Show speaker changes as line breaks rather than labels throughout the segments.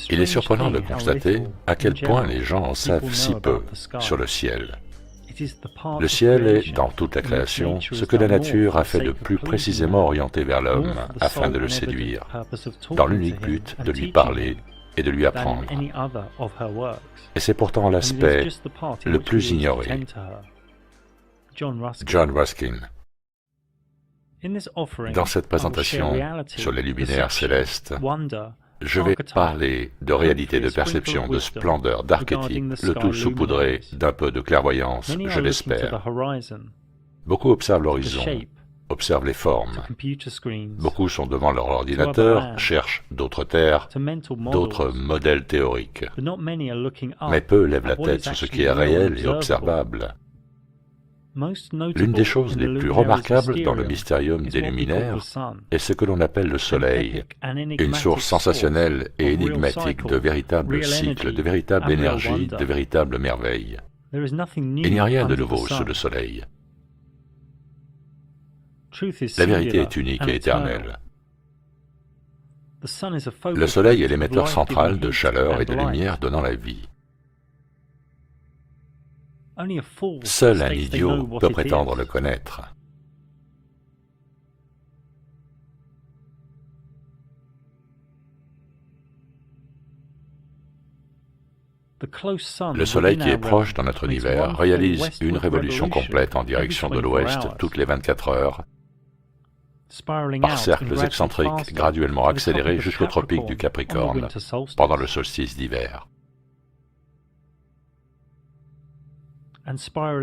Il est surprenant de constater à quel point les gens en savent si peu sur le ciel. Le ciel est, dans toute la création, ce que la nature a fait de plus précisément orienté vers l'homme afin de le séduire, dans l'unique but de lui parler et de lui apprendre. Et c'est pourtant l'aspect le plus ignoré. John Ruskin. Dans cette présentation sur les luminaires célestes, je vais parler de réalité, de perception, de splendeur, d'archétype, le tout saupoudré d'un peu de clairvoyance, je l'espère. Beaucoup observent l'horizon, observent les formes. Beaucoup sont devant leur ordinateur, cherchent d'autres terres, d'autres modèles théoriques. Mais peu lèvent la tête sur ce qui est réel et observable. L'une des choses les plus remarquables dans le mystérium des luminaires est ce que l'on appelle le Soleil, une source sensationnelle et énigmatique de véritables cycles, de véritable énergie, de véritables merveilles. Il n'y a rien de nouveau sous le Soleil. La vérité est unique et éternelle. Le Soleil est l'émetteur central de chaleur et de lumière donnant la vie. Seul un idiot peut prétendre le connaître. Le Soleil qui est proche dans notre univers réalise une révolution complète en direction de l'Ouest toutes les 24 heures, par cercles excentriques graduellement accélérés jusqu'au tropique du Capricorne pendant le solstice d'hiver.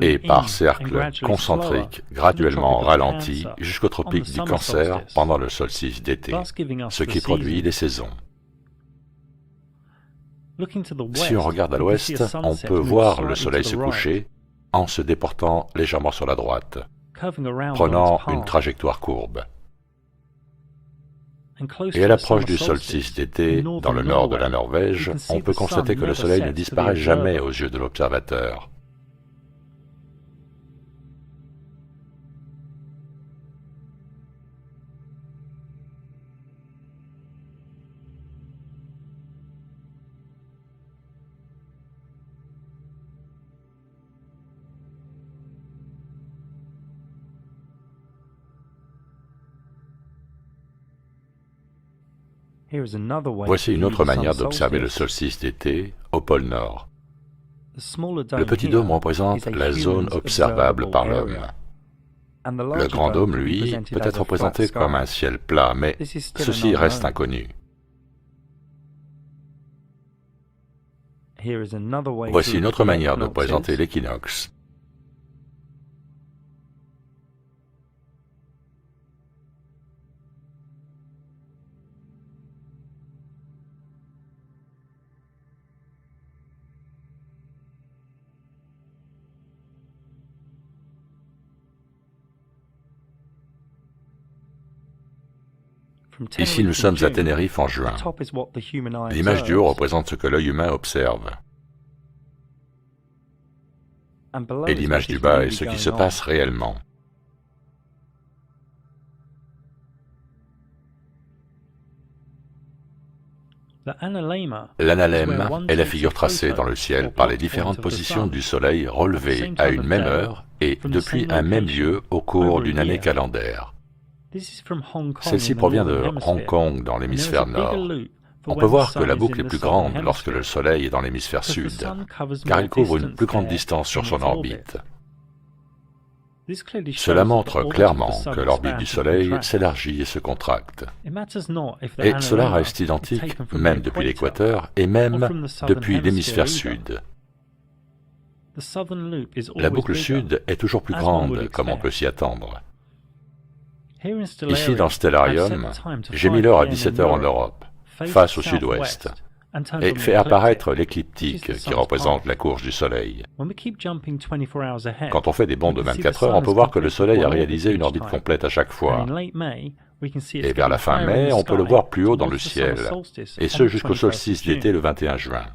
Et par cercles concentriques graduellement ralentis jusqu'au tropique du Cancer pendant le solstice d'été, ce qui produit les saisons. Si on regarde à l'ouest, on peut voir le soleil se coucher en se déportant légèrement sur la droite, prenant une trajectoire courbe. Et à l'approche du solstice d'été, dans le nord de la Norvège, on peut constater que le soleil ne disparaît jamais aux yeux de l'observateur. Voici une autre manière d'observer le solstice d'été au pôle Nord. Le petit dôme représente la zone observable par l'homme. Le grand dôme, lui, peut être représenté comme un ciel plat, mais ceci reste inconnu. Voici une autre manière de présenter l'équinoxe. Ici, nous sommes à Tenerife en juin. L'image du haut représente ce que l'œil humain observe. Et l'image du bas est ce qui se passe réellement. L'analème est la figure tracée dans le ciel par les différentes positions du Soleil relevées à une même heure et depuis un même lieu au cours d'une année calendaire. Celle-ci provient de Hong Kong dans l'hémisphère nord. On peut voir que la boucle est plus grande lorsque le Soleil est dans l'hémisphère sud, car il couvre une plus grande distance sur son orbite. Cela montre clairement que l'orbite du Soleil s'élargit et se contracte. Et cela reste identique même depuis l'équateur et même depuis l'hémisphère sud. La boucle sud est toujours plus grande, comme on peut s'y attendre. Ici, dans Stellarium, j'ai mis l'heure à 17 heures en Europe, face au sud-ouest, et fait apparaître l'écliptique qui représente la course du Soleil. Quand on fait des bonds de 24 heures, on peut voir que le Soleil a réalisé une orbite complète à chaque fois. Et vers la fin mai, on peut le voir plus haut dans le ciel, et ce jusqu'au solstice d'été le 21 juin.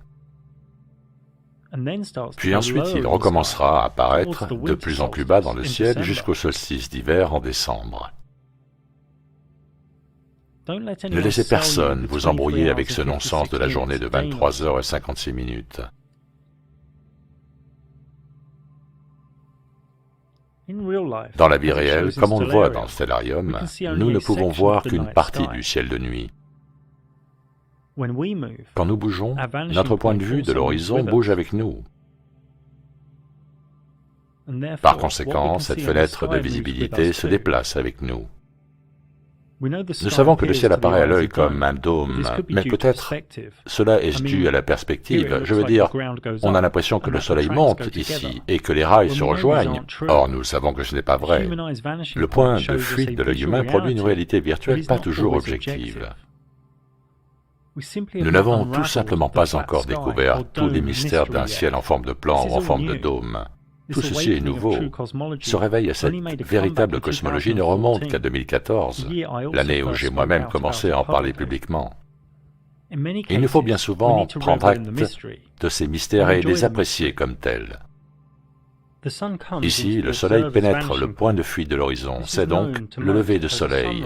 Puis ensuite, il recommencera à apparaître de plus en plus bas dans le ciel jusqu'au solstice d'hiver en décembre. Ne laissez personne vous embrouiller avec ce non-sens de la journée de 23h56. Dans la vie réelle, comme on le voit dans le Stellarium, nous ne pouvons voir qu'une partie du ciel de nuit. Quand nous bougeons, notre point de vue de l'horizon bouge avec nous. Par conséquent, cette fenêtre de visibilité se déplace avec nous. Nous savons que le ciel apparaît à l'œil comme un dôme, mais peut-être cela est dû à la perspective. Je veux dire, on a l'impression que le soleil monte ici et que les rails se rejoignent. Or, nous savons que ce n'est pas vrai. Le point de fuite de l'œil humain produit une réalité virtuelle pas toujours objective. Nous n'avons tout simplement pas encore découvert tous les mystères d'un ciel en forme de plan ou en forme de dôme. Tout ceci est nouveau. Ce réveil à cette véritable cosmologie ne remonte qu'à 2014, l'année où j'ai moi-même commencé à en parler publiquement. Il nous faut bien souvent prendre acte de ces mystères et les apprécier comme tels. Ici, le soleil pénètre le point de fuite de l'horizon, c'est donc le lever de soleil.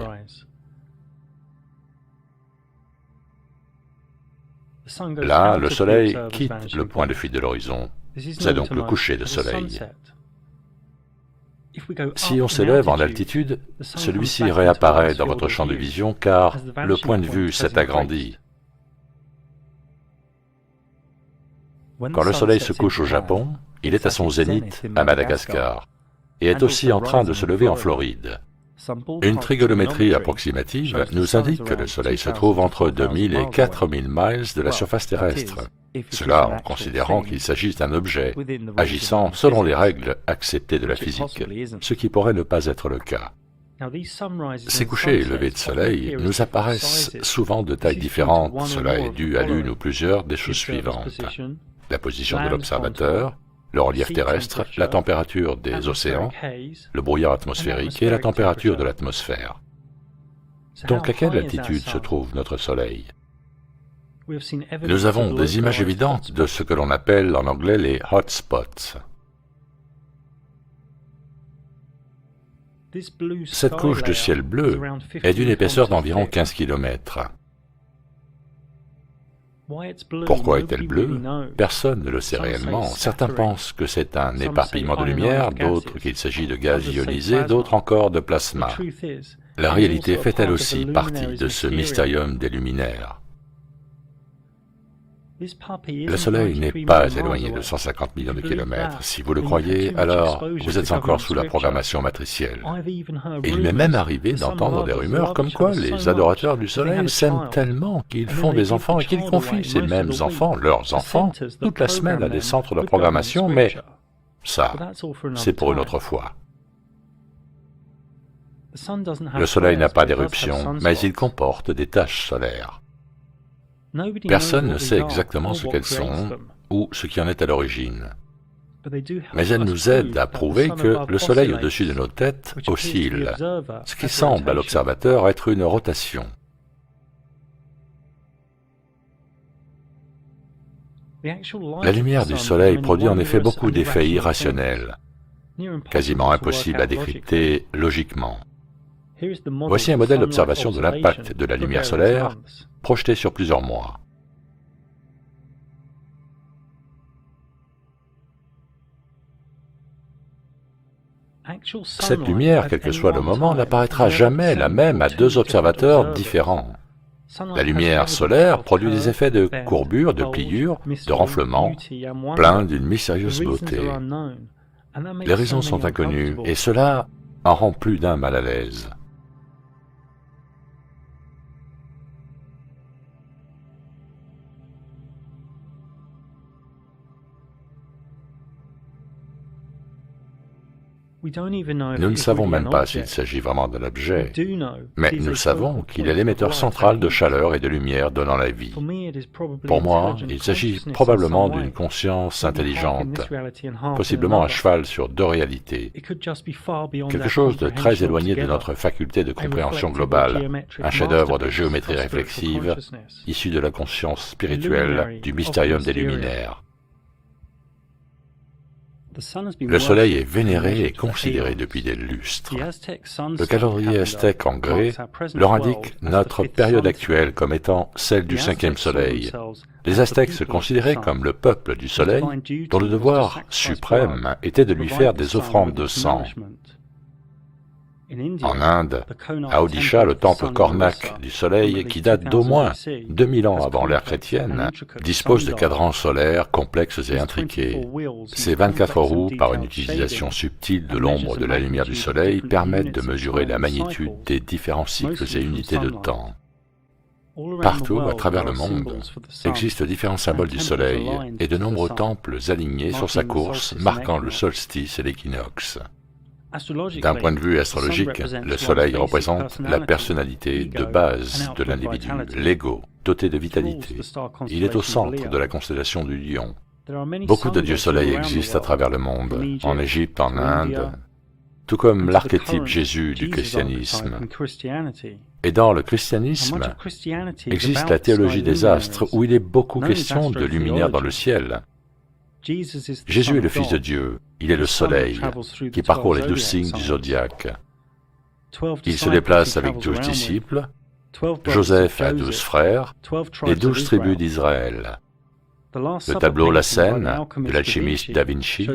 Là, le soleil quitte le point de fuite de l'horizon. C'est donc le coucher de soleil. Si on s'élève en altitude, celui-ci réapparaît dans votre champ de vision car le point de vue s'est agrandi. Quand le soleil se couche au Japon, il est à son zénith à Madagascar et est aussi en train de se lever en Floride. Une trigonométrie approximative nous indique que le soleil se trouve entre 2000 et 4000 miles de la surface terrestre. Cela en considérant qu'il s'agit d'un objet agissant selon les règles acceptées de la physique, ce qui pourrait ne pas être le cas. Ces couchers et levées de soleil nous apparaissent souvent de tailles différentes. Cela est dû à l'une ou plusieurs des choses suivantes: la position de l'observateur, le relief terrestre, la température des océans, le brouillard atmosphérique et la température de l'atmosphère. Donc à quelle altitude se trouve notre Soleil? Nous avons des images évidentes de ce que l'on appelle en anglais les hotspots. Cette couche de ciel bleu est d'une épaisseur d'environ 15 km. Pourquoi est-elle bleue? Personne ne le sait réellement. Certains pensent que c'est un éparpillement de lumière, d'autres qu'il s'agit de gaz ionisé, d'autres encore de plasma. La réalité fait elle aussi partie de ce mystérium des luminaires. Le Soleil n'est pas éloigné de 150 millions de kilomètres. Si vous le croyez, alors vous êtes encore sous la programmation matricielle. Et il m'est même arrivé d'entendre des rumeurs comme quoi les adorateurs du Soleil s'aiment tellement qu'ils font des enfants et qu'ils confient ces mêmes enfants, leurs enfants, toute la semaine à des centres de programmation, mais ça, c'est pour une autre fois. Le Soleil n'a pas d'éruption, mais il comporte des taches solaires. Personne ne sait exactement ce qu'elles sont ou ce qui en est à l'origine. Mais elles nous aident à prouver que le Soleil au-dessus de nos têtes oscille, ce qui semble à l'observateur être une rotation. La lumière du Soleil produit en effet beaucoup d'effets irrationnels, quasiment impossibles à décrypter logiquement. Voici un modèle d'observation de l'impact de la lumière solaire projetée sur plusieurs mois. Cette lumière, quel que soit le moment, n'apparaîtra jamais la même à deux observateurs différents. La lumière solaire produit des effets de courbure, de pliure, de renflement, pleins d'une mystérieuse beauté. Les raisons sont inconnues, et cela en rend plus d'un mal à l'aise. Nous ne savons même pas s'il s'agit vraiment d'un objet, mais nous savons qu'il est l'émetteur central de chaleur et de lumière donnant la vie. Pour moi, il s'agit probablement d'une conscience intelligente, possiblement à cheval sur deux réalités, quelque chose de très éloigné de notre faculté de compréhension globale, un chef-d'œuvre de géométrie réflexive, issu de la conscience spirituelle du mystérium des luminaires. Le soleil est vénéré et considéré depuis des lustres. Le calendrier aztèque en grès leur indique notre période actuelle comme étant celle du cinquième soleil. Les Aztèques se considéraient comme le peuple du soleil dont le devoir suprême était de lui faire des offrandes de sang. En Inde, à Odisha, le temple Karnak du soleil, qui date d'au moins 2000 ans avant l'ère chrétienne, dispose de cadrans solaires complexes et intriqués. Ces 24 roues, par une utilisation subtile de l'ombre de la lumière du soleil, permettent de mesurer la magnitude des différents cycles et unités de temps. Partout, à travers le monde, existent différents symboles du soleil et de nombreux temples alignés sur sa course, marquant le solstice et l'équinoxe. D'un point de vue astrologique, le soleil représente la personnalité de base de l'individu, l'ego, doté de vitalité. Il est au centre de la constellation du lion. Beaucoup de dieux soleils existent à travers le monde, en Égypte, en Inde, tout comme l'archétype Jésus du christianisme. Et dans le christianisme, existe la théologie des astres, où il est beaucoup question de luminaires dans le ciel. Jésus est le Fils de Dieu, il est le soleil, qui parcourt les 12 signes du zodiaque. Il se déplace avec 12 disciples, Joseph a 12 frères, les 12 tribus d'Israël. Le tableau La Scène, de l'alchimiste Da Vinci,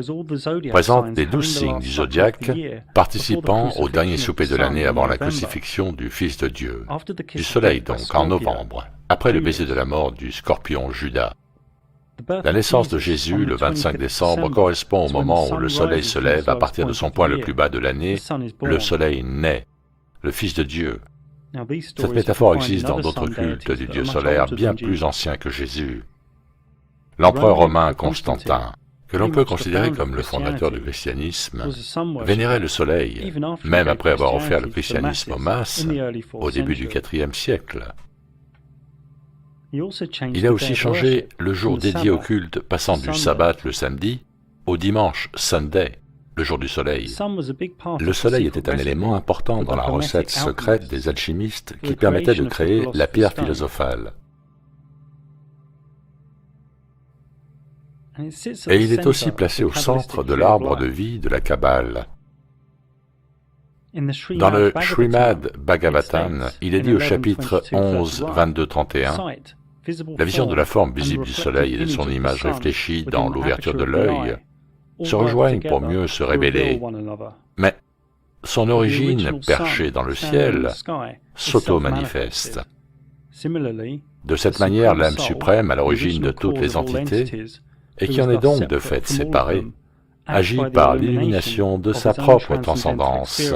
présente les 12 signes du zodiaque participant au dernier souper de l'année avant la crucifixion du Fils de Dieu, du soleil donc, en novembre, après le baiser de la mort du scorpion Judas. La naissance de Jésus, le 25 décembre, correspond au moment où le soleil se lève à partir de son point le plus bas de l'année. Le soleil naît, le Fils de Dieu. Cette métaphore existe dans d'autres cultes du dieu solaire bien plus anciens que Jésus. L'empereur romain Constantin, que l'on peut considérer comme le fondateur du christianisme, vénérait le soleil, même après avoir offert le christianisme aux masses, au début du IVe siècle. Il a aussi changé le jour dédié au culte, passant du sabbat le samedi au dimanche Sunday, le jour du soleil. Le soleil était un élément important dans la recette secrète des alchimistes qui permettait de créer la pierre philosophale. Et il est aussi placé au centre de l'arbre de vie de la Kabbale. Dans le Srimad Bhagavatam, il est dit au chapitre 11, 22, 31, la vision de la forme visible du soleil et de son image réfléchie dans l'ouverture de l'œil se rejoignent pour mieux se révéler, mais son origine, perchée dans le ciel, s'auto-manifeste. De cette manière, l'âme suprême, à l'origine de toutes les entités, et qui en est donc de fait séparée, agit par l'illumination de sa propre transcendance,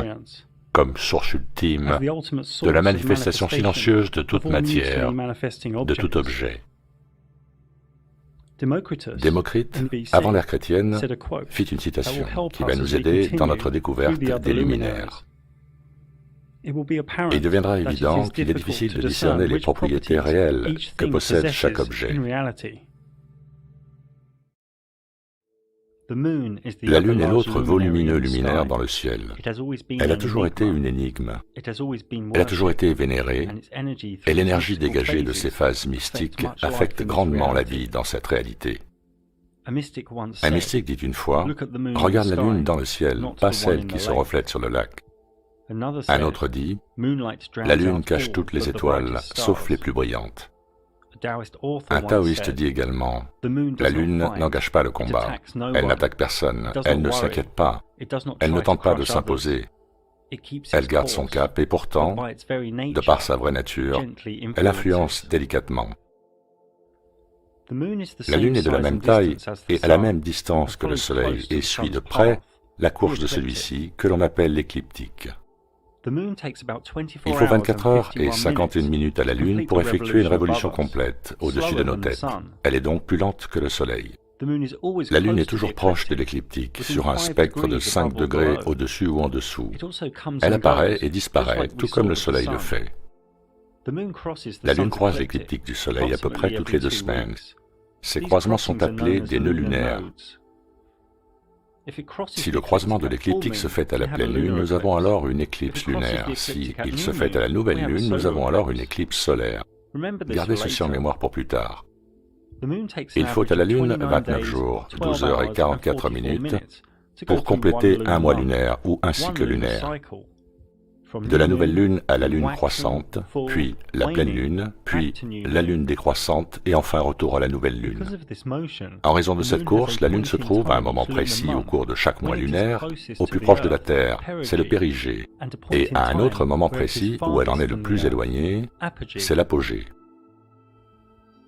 comme source ultime de la manifestation silencieuse de toute matière, de tout objet. Démocrite, avant l'ère chrétienne, fit une citation qui va nous aider dans notre découverte des luminaires. Il deviendra évident qu'il est difficile de discerner les propriétés réelles que possède chaque objet. La Lune est l'autre volumineux luminaire dans le ciel. Elle a toujours été une énigme. Elle a toujours été vénérée, et l'énergie dégagée de ses phases mystiques affecte grandement la vie dans cette réalité. Un mystique dit une fois, « Regarde la Lune dans le ciel, pas celle qui se reflète sur le lac. » Un autre dit, « La Lune cache toutes les étoiles, sauf les plus brillantes. » Un taoïste dit également, la Lune n'engage pas le combat, elle n'attaque personne, elle ne s'inquiète pas, elle ne tente pas de s'imposer, elle garde son cap et pourtant, de par sa vraie nature, elle influence délicatement. La Lune est de la même taille et à la même distance que le Soleil et suit de près la course de celui-ci que l'on appelle l'écliptique. Il faut 24 heures et 51 minutes à la Lune pour effectuer une révolution complète au-dessus de nos têtes. Elle est donc plus lente que le Soleil. La Lune est toujours proche de l'écliptique, sur un spectre de 5 degrés au-dessus ou en dessous. Elle apparaît et disparaît, tout comme le Soleil le fait. La Lune croise l'écliptique du Soleil à peu près toutes les 2 semaines. Ces croisements sont appelés des nœuds lunaires. Si le croisement de l'écliptique se fait à la pleine lune, nous avons alors une éclipse lunaire. Si il se fait à la nouvelle lune, nous avons alors une éclipse solaire. Gardez ceci en mémoire pour plus tard. Il faut à la Lune 29 jours, 12 heures et 44 minutes pour compléter un mois lunaire ou un cycle lunaire. De la nouvelle lune à la lune croissante, puis la pleine lune, puis la lune décroissante et enfin retour à la nouvelle lune. En raison de cette course, la lune se trouve à un moment précis au cours de chaque mois lunaire, au plus proche de la Terre, c'est le périgée, et à un autre moment précis où elle en est le plus éloignée, c'est l'apogée.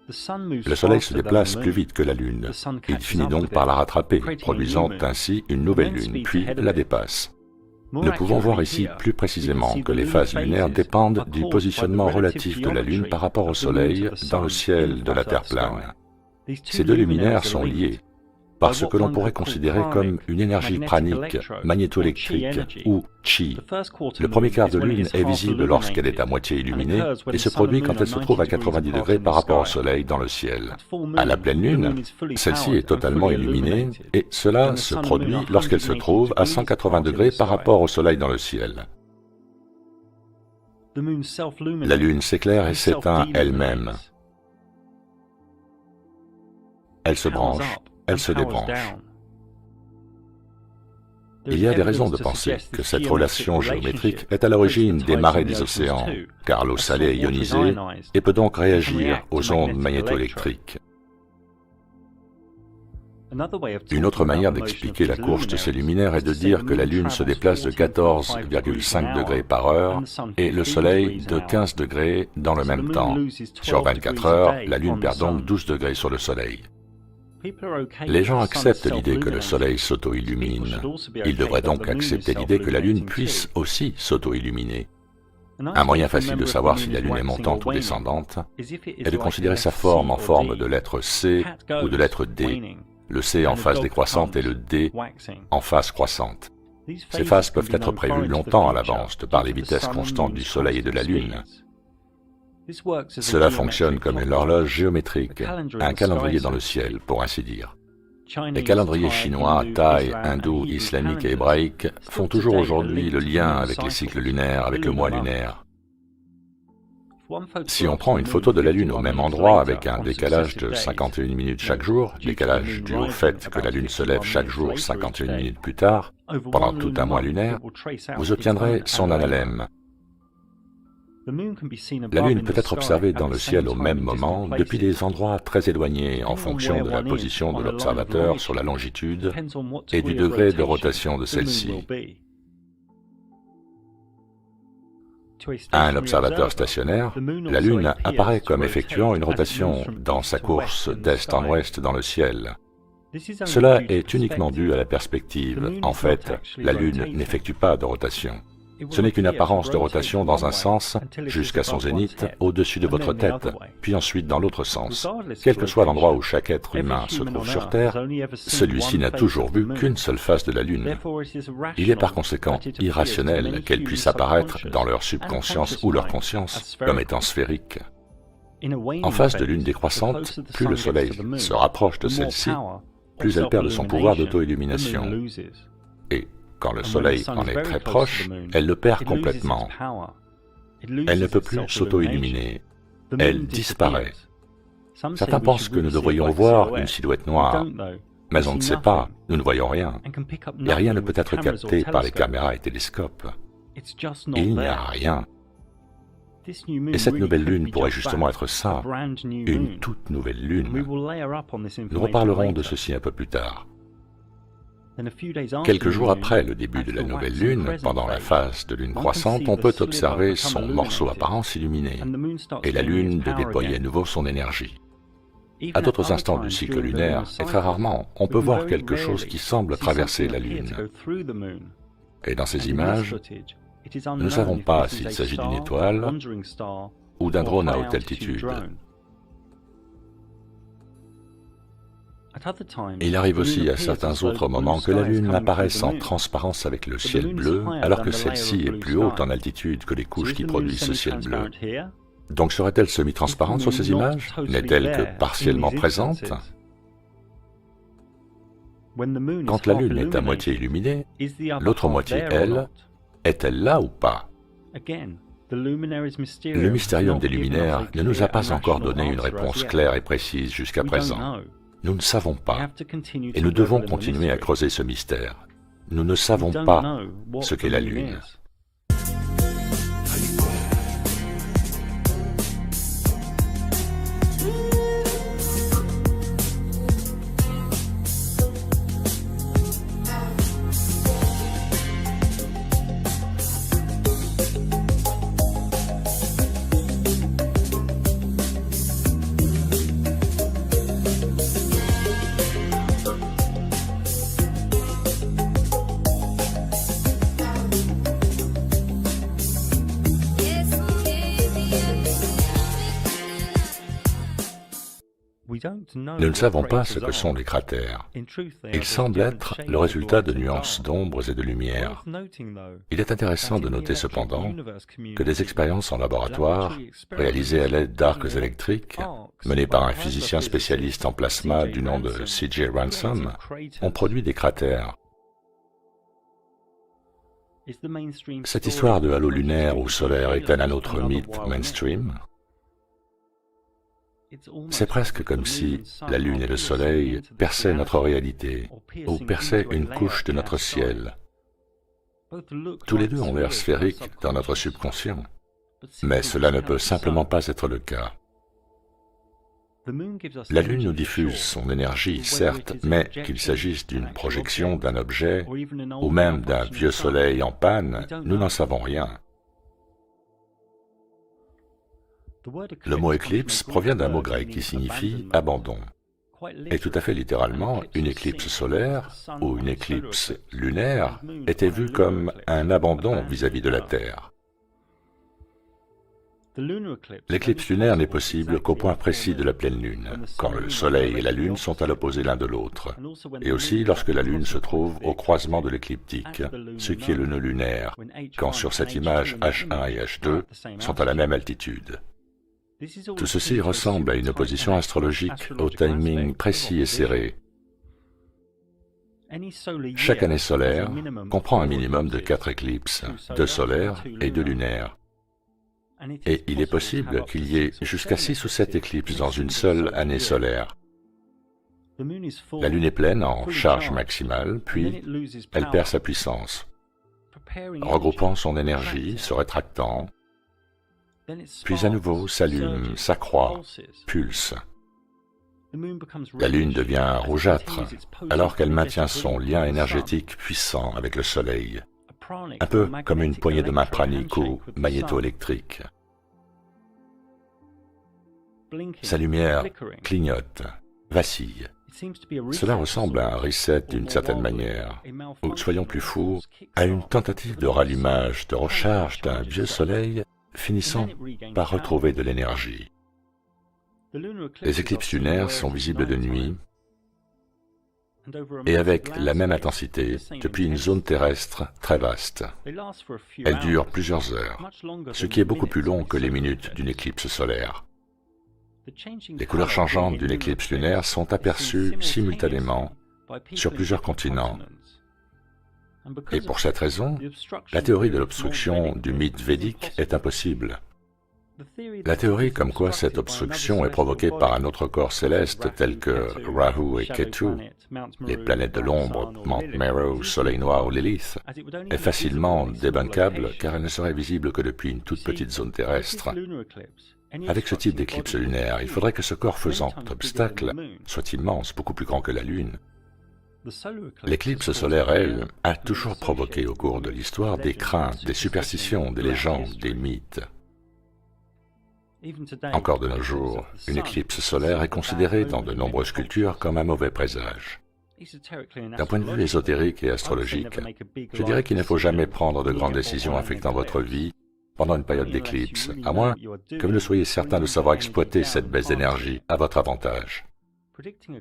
Le Soleil se déplace plus vite que la Lune. Il finit donc par la rattraper, produisant ainsi une nouvelle lune, puis la dépasse. Nous pouvons voir ici plus précisément que les phases lunaires dépendent du positionnement relatif de la Lune par rapport au Soleil dans le ciel de la Terre plane. Ces deux luminaires sont liés par ce que l'on pourrait considérer comme une énergie pranique, magnétoélectrique ou chi. Le premier quart de lune est visible lorsqu'elle est à moitié illuminée et se produit quand elle se trouve à 90 degrés par rapport au Soleil dans le ciel. À la pleine lune, celle-ci est totalement illuminée et cela se produit lorsqu'elle se trouve à 180 degrés par rapport au Soleil dans le ciel. La lune s'éclaire et s'éteint elle-même. Elle se branche. Elle se débranche. Il y a des raisons de penser que cette relation géométrique est à l'origine des marées des océans, car l'eau salée est ionisée et peut donc réagir aux ondes magnétoélectriques. Une autre manière d'expliquer la course de ces luminaires est de dire que la Lune se déplace de 14,5 degrés par heure et le Soleil de 15 degrés dans le même temps. Sur 24 heures, la Lune perd donc 12 degrés sur le Soleil. Les gens acceptent l'idée que le Soleil s'auto-illumine. Ils devraient donc accepter l'idée que la Lune puisse aussi s'auto-illuminer. Un moyen facile de savoir si la Lune est montante ou descendante est de considérer sa forme en forme de lettre C ou de lettre D, le C en phase décroissante et le D en phase croissante. Ces phases peuvent être prévues longtemps à l'avance de par les vitesses constantes du Soleil et de la Lune. Cela fonctionne comme une horloge géométrique, un calendrier dans le ciel, pour ainsi dire. Les calendriers chinois, thaï, hindous, islamiques et hébraïques font toujours aujourd'hui le lien avec les cycles lunaires, avec le mois lunaire. Si on prend une photo de la Lune au même endroit avec un décalage de 51 minutes chaque jour, décalage dû au fait que la Lune se lève chaque jour 51 minutes plus tard, pendant tout un mois lunaire, vous obtiendrez son analème. La Lune peut être observée dans le ciel au même moment depuis des endroits très éloignés en fonction de la position de l'observateur sur la longitude et du degré de rotation de celle-ci. À un observateur stationnaire, la Lune apparaît comme effectuant une rotation dans sa course d'est en ouest dans le ciel. Cela est uniquement dû à la perspective. En fait, la Lune n'effectue pas de rotation. Ce n'est qu'une apparence de rotation dans un sens, jusqu'à son zénith, au-dessus de votre tête, puis ensuite dans l'autre sens. Quel que soit l'endroit où chaque être humain se trouve sur Terre, celui-ci n'a toujours vu qu'une seule face de la Lune. Il est par conséquent irrationnel qu'elle puisse apparaître dans leur subconscience ou leur conscience comme étant sphérique. En face de Lune décroissante, plus le Soleil se rapproche de celle-ci, plus elle perd de son pouvoir d'auto-illumination. Et quand le Soleil en est très proche, elle le perd complètement. Elle ne peut plus s'auto-illuminer. Elle disparaît. Certains pensent que nous devrions voir une silhouette noire, mais on ne sait pas, nous ne voyons rien, et rien ne peut être capté par les caméras et télescopes. Il n'y a rien. Et cette nouvelle lune pourrait justement être ça, une toute nouvelle lune. Nous reparlerons de ceci un peu plus tard. Quelques jours après le début de la nouvelle lune, pendant la phase de lune croissante, on peut observer son morceau apparent s'illuminer, et la lune de déployer à nouveau son énergie. À d'autres instants du cycle lunaire, et très rarement, on peut voir quelque chose qui semble traverser la lune. Et dans ces images, nous ne savons pas s'il s'agit d'une étoile ou d'un drone à haute altitude. Il arrive aussi à certains autres moments que la Lune apparaisse en transparence avec le ciel bleu, alors que celle-ci est plus haute en altitude que les couches qui produisent ce ciel bleu. Donc serait-elle semi-transparente sur ces images? N'est-elle que partiellement présente? Quand la Lune est à moitié illuminée, l'autre moitié, elle, est-elle là ou pas? Le mystérium des luminaires ne nous a pas encore donné une réponse claire et précise jusqu'à présent. Nous ne savons pas, et nous devons continuer à creuser ce mystère. Nous ne savons pas ce qu'est la Lune. Nous ne savons pas ce que sont les cratères. Ils semblent être le résultat de nuances d'ombres et de lumière. Il est intéressant de noter cependant que des expériences en laboratoire, réalisées à l'aide d'arcs électriques, menées par un physicien spécialiste en plasma du nom de C.J. Ransom, ont produit des cratères. Cette histoire de halo lunaire ou solaire est-elle un autre mythe mainstream ? C'est presque comme si la Lune et le Soleil perçaient notre réalité, ou perçaient une couche de notre ciel. Tous les deux ont l'air sphériques dans notre subconscient, mais cela ne peut simplement pas être le cas. La Lune nous diffuse son énergie, certes, mais qu'il s'agisse d'une projection d'un objet, ou même d'un vieux Soleil en panne, nous n'en savons rien. Le mot éclipse provient d'un mot grec qui signifie « abandon ». Et tout à fait littéralement, une éclipse solaire ou une éclipse lunaire était vue comme un abandon vis-à-vis de la Terre. L'éclipse lunaire n'est possible qu'au point précis de la pleine lune, quand le Soleil et la Lune sont à l'opposé l'un de l'autre, et aussi lorsque la Lune se trouve au croisement de l'écliptique, ce qui est le nœud lunaire, quand sur cette image H1 et H2 sont à la même altitude. Tout ceci ressemble à une opposition astrologique au timing précis et serré. Chaque année solaire comprend un minimum de 4 éclipses, 2 solaires et 2 lunaires. Et il est possible qu'il y ait jusqu'à 6 ou 7 éclipses dans une seule année solaire. La Lune est pleine en charge maximale, puis elle perd sa puissance, regroupant son énergie, se rétractant, puis à nouveau s'allume, s'accroît, pulse. La Lune devient rougeâtre, alors qu'elle maintient son lien énergétique puissant avec le Soleil, un peu comme une poignée de main pranique ou magnétoélectrique. Sa lumière clignote, vacille. Cela ressemble à un reset d'une certaine manière, ou, soyons plus fous, à une tentative de rallumage, de recharge d'un vieux Soleil finissant par retrouver de l'énergie. Les éclipses lunaires sont visibles de nuit et avec la même intensité depuis une zone terrestre très vaste. Elles durent plusieurs heures, ce qui est beaucoup plus long que les minutes d'une éclipse solaire. Les couleurs changeantes d'une éclipse lunaire sont aperçues simultanément sur plusieurs continents. Et pour cette raison, la théorie de l'obstruction du mythe védique est impossible. La théorie comme quoi cette obstruction est provoquée par un autre corps céleste tel que Rahu et Ketu, les planètes de l'ombre, Mount Meru, Soleil Noir ou Lilith, est facilement débunkable car elle ne serait visible que depuis une toute petite zone terrestre. Avec ce type d'éclipse lunaire, il faudrait que ce corps faisant obstacle soit immense, beaucoup plus grand que la Lune. L'éclipse solaire, elle, a toujours provoqué au cours de l'histoire des craintes, des superstitions, des légendes, des mythes. Encore de nos jours, une éclipse solaire est considérée dans de nombreuses cultures comme un mauvais présage. D'un point de vue ésotérique et astrologique, je dirais qu'il ne faut jamais prendre de grandes décisions affectant votre vie pendant une période d'éclipse, à moins que vous ne soyez certain de savoir exploiter cette baisse d'énergie à votre avantage.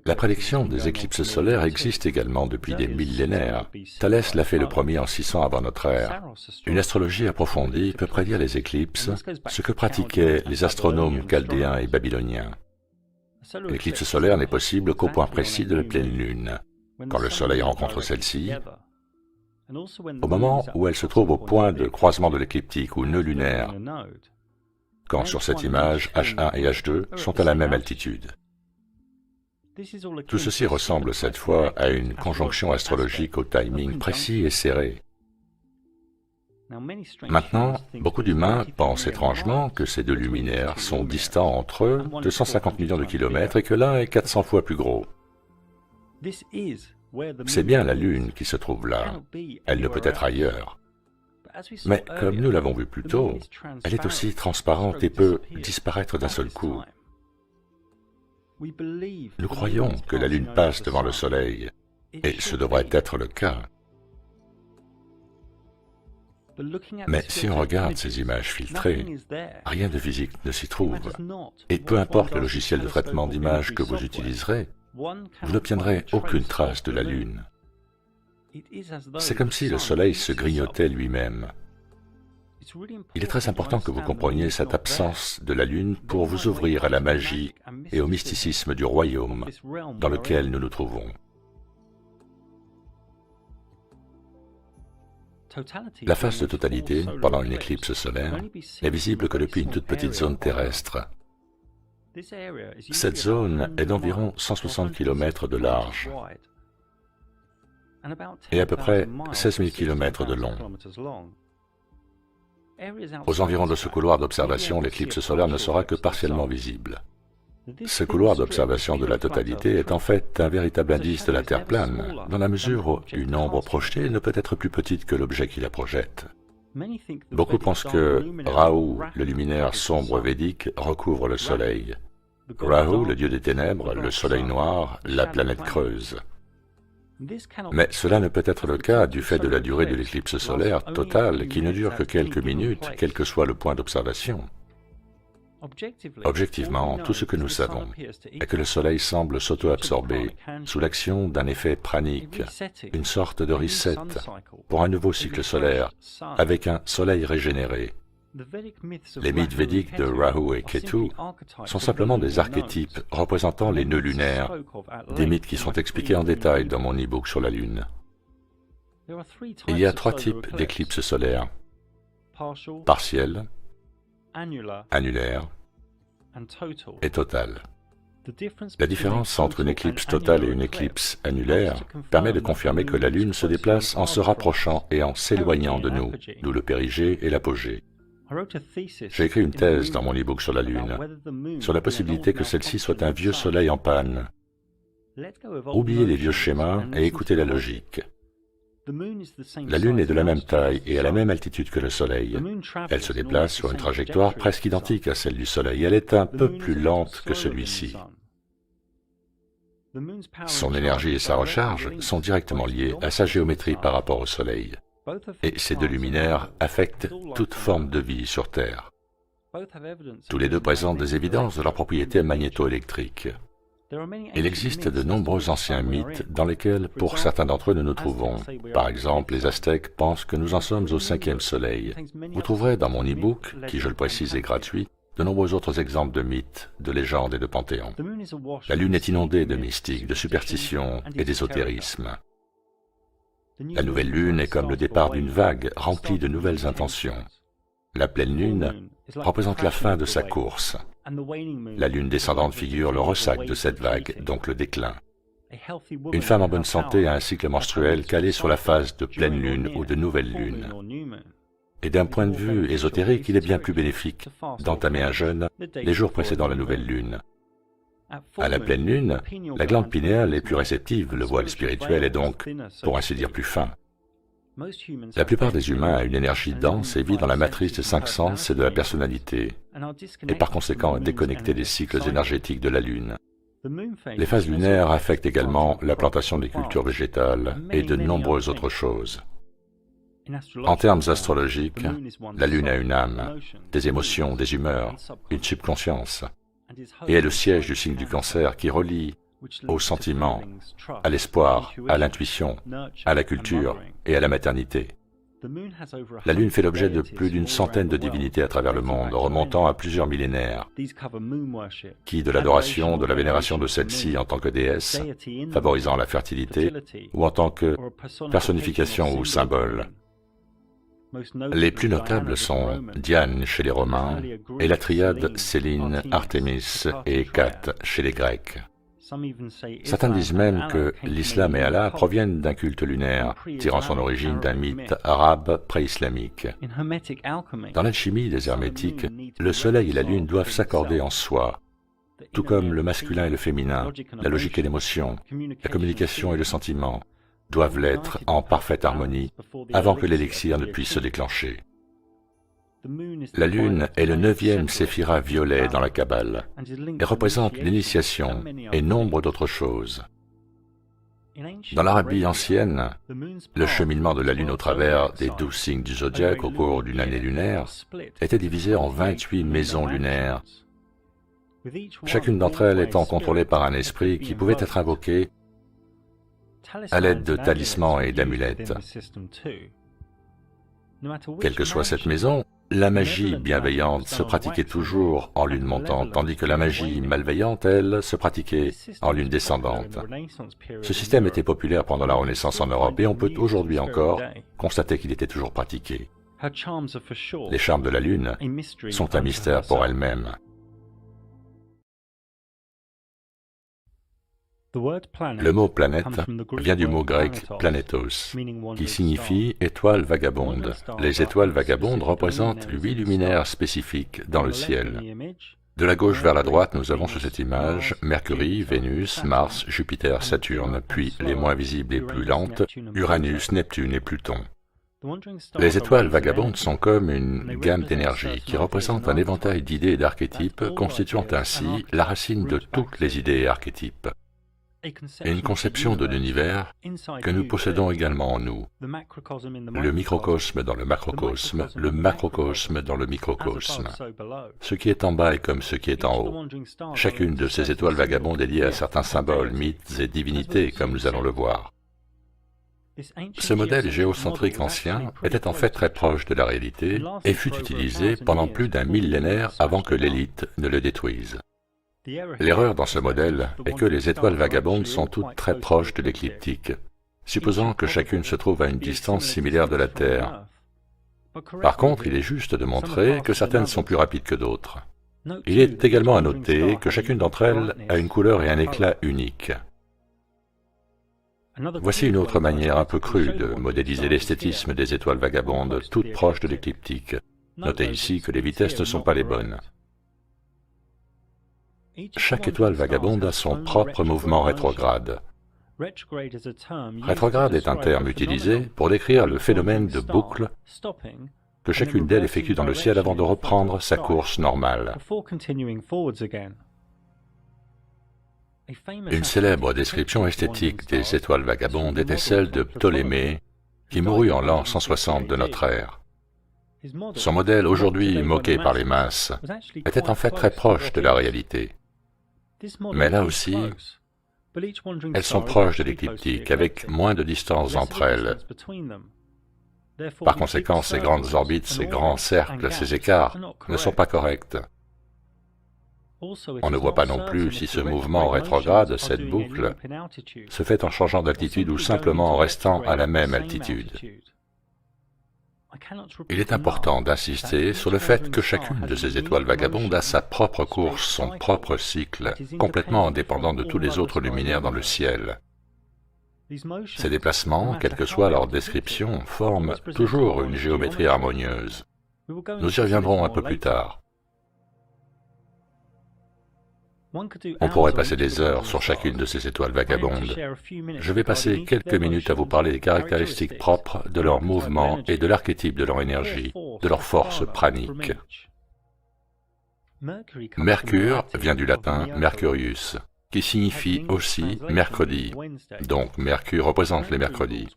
La prédiction des éclipses solaires existe également depuis des millénaires. Thalès l'a fait le premier en 600 avant notre ère. Une astrologie approfondie peut prédire les éclipses, ce que pratiquaient les astronomes chaldéens et babyloniens. L'éclipse solaire n'est possible qu'au point précis de la pleine lune, quand le Soleil rencontre celle-ci, Au moment où elle se trouve au point de croisement de l'écliptique ou nœud lunaire, quand sur cette image, H1 et H2 sont à la même altitude. Tout ceci ressemble cette fois à une conjonction astrologique au timing précis et serré. Maintenant, beaucoup d'humains pensent étrangement que ces deux luminaires sont distants entre eux de 150 millions de kilomètres et que l'un est 400 fois plus gros. C'est bien la Lune qui se trouve là. Elle ne peut être ailleurs. Mais comme nous l'avons vu plus tôt, elle est aussi transparente et peut disparaître d'un seul coup. Nous croyons que la Lune passe devant le Soleil, et ce devrait être le cas. Mais si on regarde ces images filtrées, rien de physique ne s'y trouve. Et peu importe le logiciel de traitement d'images que vous utiliserez, vous n'obtiendrez aucune trace de la Lune. C'est comme si le Soleil se grignotait lui-même. Il est très important que vous compreniez cette absence de la Lune pour vous ouvrir à la magie et au mysticisme du royaume dans lequel nous nous trouvons. La phase de totalité, pendant une éclipse solaire, n'est visible que depuis une toute petite zone terrestre. Cette zone est d'environ 160 km de large et à peu près 16 000 km de long. Aux environs de ce couloir d'observation, l'éclipse solaire ne sera que partiellement visible. Ce couloir d'observation de la totalité est en fait un véritable indice de la Terre plane, dans la mesure où une ombre projetée ne peut être plus petite que l'objet qui la projette. Beaucoup pensent que Rahu, le luminaire sombre védique, recouvre le Soleil. Rahu, le dieu des ténèbres, le Soleil noir, la planète creuse. Mais cela ne peut être le cas du fait de la durée de l'éclipse solaire totale qui ne dure que quelques minutes, quel que soit le point d'observation. Objectivement, tout ce que nous savons est que le Soleil semble s'auto-absorber sous l'action d'un effet pranique, une sorte de reset pour un nouveau cycle solaire avec un Soleil régénéré. Les mythes védiques de Rahu et Ketu sont simplement des archétypes représentant les nœuds lunaires, des mythes qui sont expliqués en détail dans mon e-book sur la Lune. Il y a trois types d'éclipses solaires: partielle, annulaire et totale. La différence entre une éclipse totale et une éclipse annulaire permet de confirmer que la Lune se déplace en se rapprochant et en s'éloignant de nous, d'où le périgée et l'apogée. J'ai écrit une thèse dans mon e-book sur la Lune, sur la possibilité que celle-ci soit un vieux soleil en panne. Oubliez les vieux schémas et écoutez la logique. La Lune est de la même taille et à la même altitude que le Soleil. Elle se déplace sur une trajectoire presque identique à celle du Soleil. Elle est un peu plus lente que celui-ci. Son énergie et sa recharge sont directement liées à sa géométrie par rapport au Soleil. Et ces deux luminaires affectent toute forme de vie sur Terre. Tous les deux présentent des évidences de leurs propriétés magnétoélectriques. Il existe de nombreux anciens mythes dans lesquels, pour certains d'entre eux, nous nous trouvons. Par exemple, les Aztèques pensent que nous en sommes au 5e soleil. Vous trouverez dans mon e-book, qui, je le précise, est gratuit, de nombreux autres exemples de mythes, de légendes et de panthéons. La Lune est inondée de mystique, de superstitions et d'ésotérisme. La nouvelle Lune est comme le départ d'une vague remplie de nouvelles intentions. La pleine Lune représente la fin de sa course. La Lune descendante figure le ressac de cette vague, donc le déclin. Une femme en bonne santé a un cycle menstruel calé sur la phase de pleine Lune ou de nouvelle Lune. Et d'un point de vue ésotérique, il est bien plus bénéfique d'entamer un jeûne les jours précédant la nouvelle Lune. À la pleine Lune, la glande pinéale est plus réceptive, le voile spirituel est donc, pour ainsi dire, plus fin. La plupart des humains a une énergie dense et vit dans la matrice des 5 sens et de la personnalité, et par conséquent est déconnecté des cycles énergétiques de la Lune. Les phases lunaires affectent également la plantation des cultures végétales et de nombreuses autres choses. En termes astrologiques, la Lune a une âme, des émotions, des humeurs, une subconscience, et est le siège du signe du Cancer qui relie aux sentiments, à l'espoir, à l'intuition, à la culture et à la maternité. La Lune fait l'objet de plus d'une centaine de divinités à travers le monde, remontant à plusieurs millénaires, qui de l'adoration, de la vénération de celle-ci en tant que déesse, favorisant la fertilité, ou en tant que personnification ou symbole. Les plus notables sont Diane chez les Romains et la triade Céline, Artémis et Hécate chez les Grecs. Certains disent même que l'islam et Allah proviennent d'un culte lunaire, tirant son origine d'un mythe arabe pré-islamique. Dans l'alchimie des hermétiques, le soleil et la lune doivent s'accorder en soi, tout comme le masculin et le féminin, la logique et l'émotion, la communication et le sentiment, doivent l'être en parfaite harmonie avant que l'élixir ne puisse se déclencher. La lune est le 9e séphira violet dans la Kabbale et représente l'initiation et nombre d'autres choses. Dans l'Arabie ancienne, le cheminement de la lune au travers des 12 signes du zodiaque au cours d'une année lunaire était divisé en 28 maisons lunaires, chacune d'entre elles étant contrôlée par un esprit qui pouvait être invoqué à l'aide de talismans et d'amulettes. Quelle que soit cette maison, la magie bienveillante se pratiquait toujours en lune montante, tandis que la magie malveillante, elle, se pratiquait en lune descendante. Ce système était populaire pendant la Renaissance en Europe et on peut aujourd'hui encore constater qu'il était toujours pratiqué. Les charmes de la lune sont un mystère pour elle-même. Le mot planète vient du mot grec planétos, qui signifie étoile vagabonde. Les étoiles vagabondes représentent 8 luminaires spécifiques dans le ciel. De la gauche vers la droite, nous avons sur cette image Mercure, Vénus, Mars, Jupiter, Saturne, puis les moins visibles et plus lentes, Uranus, Neptune et Pluton. Les étoiles vagabondes sont comme une gamme d'énergie qui représente un éventail d'idées et d'archétypes constituant ainsi la racine de toutes les idées et archétypes. Et une conception de l'univers que nous possédons également en nous. Le microcosme dans le macrocosme, le macrocosme dans le microcosme. Ce qui est en bas est comme ce qui est en haut. Chacune de ces étoiles vagabondes est liée à certains symboles, mythes et divinités, comme nous allons le voir. Ce modèle géocentrique ancien était en fait très proche de la réalité et fut utilisé pendant plus d'un millénaire avant que l'élite ne le détruise. L'erreur dans ce modèle est que les étoiles vagabondes sont toutes très proches de l'écliptique, supposant que chacune se trouve à une distance similaire de la Terre. Par contre, il est juste de montrer que certaines sont plus rapides que d'autres. Il est également à noter que chacune d'entre elles a une couleur et un éclat uniques. Voici une autre manière un peu crue de modéliser l'esthétisme des étoiles vagabondes, toutes proches de l'écliptique. Notez ici que les vitesses ne sont pas les bonnes. Chaque étoile vagabonde a son propre mouvement rétrograde. Rétrograde est un terme utilisé pour décrire le phénomène de boucle que chacune d'elles effectue dans le ciel avant de reprendre sa course normale. Une célèbre description esthétique des étoiles vagabondes était celle de Ptolémée, qui mourut en l'an 160 de notre ère. Son modèle, aujourd'hui moqué par les masses, était en fait très proche de la réalité. Mais là aussi, elles sont proches de l'écliptique, avec moins de distance entre elles. Par conséquent, ces grandes orbites, ces grands cercles, ces écarts ne sont pas corrects. On ne voit pas non plus si ce mouvement rétrograde, cette boucle, se fait en changeant d'altitude ou simplement en restant à la même altitude. Il est important d'insister sur le fait que chacune de ces étoiles vagabondes a sa propre course, son propre cycle, complètement indépendant de tous les autres luminaires dans le ciel. Ces déplacements, quelle que soit leur description, forment toujours une géométrie harmonieuse. Nous y reviendrons un peu plus tard. On pourrait passer des heures sur chacune de ces étoiles vagabondes. Je vais passer quelques minutes à vous parler des caractéristiques propres de leur mouvement et de l'archétype de leur énergie, de leur force pranique. Mercure vient du latin Mercurius, qui signifie aussi mercredi. Donc Mercure représente les mercredis.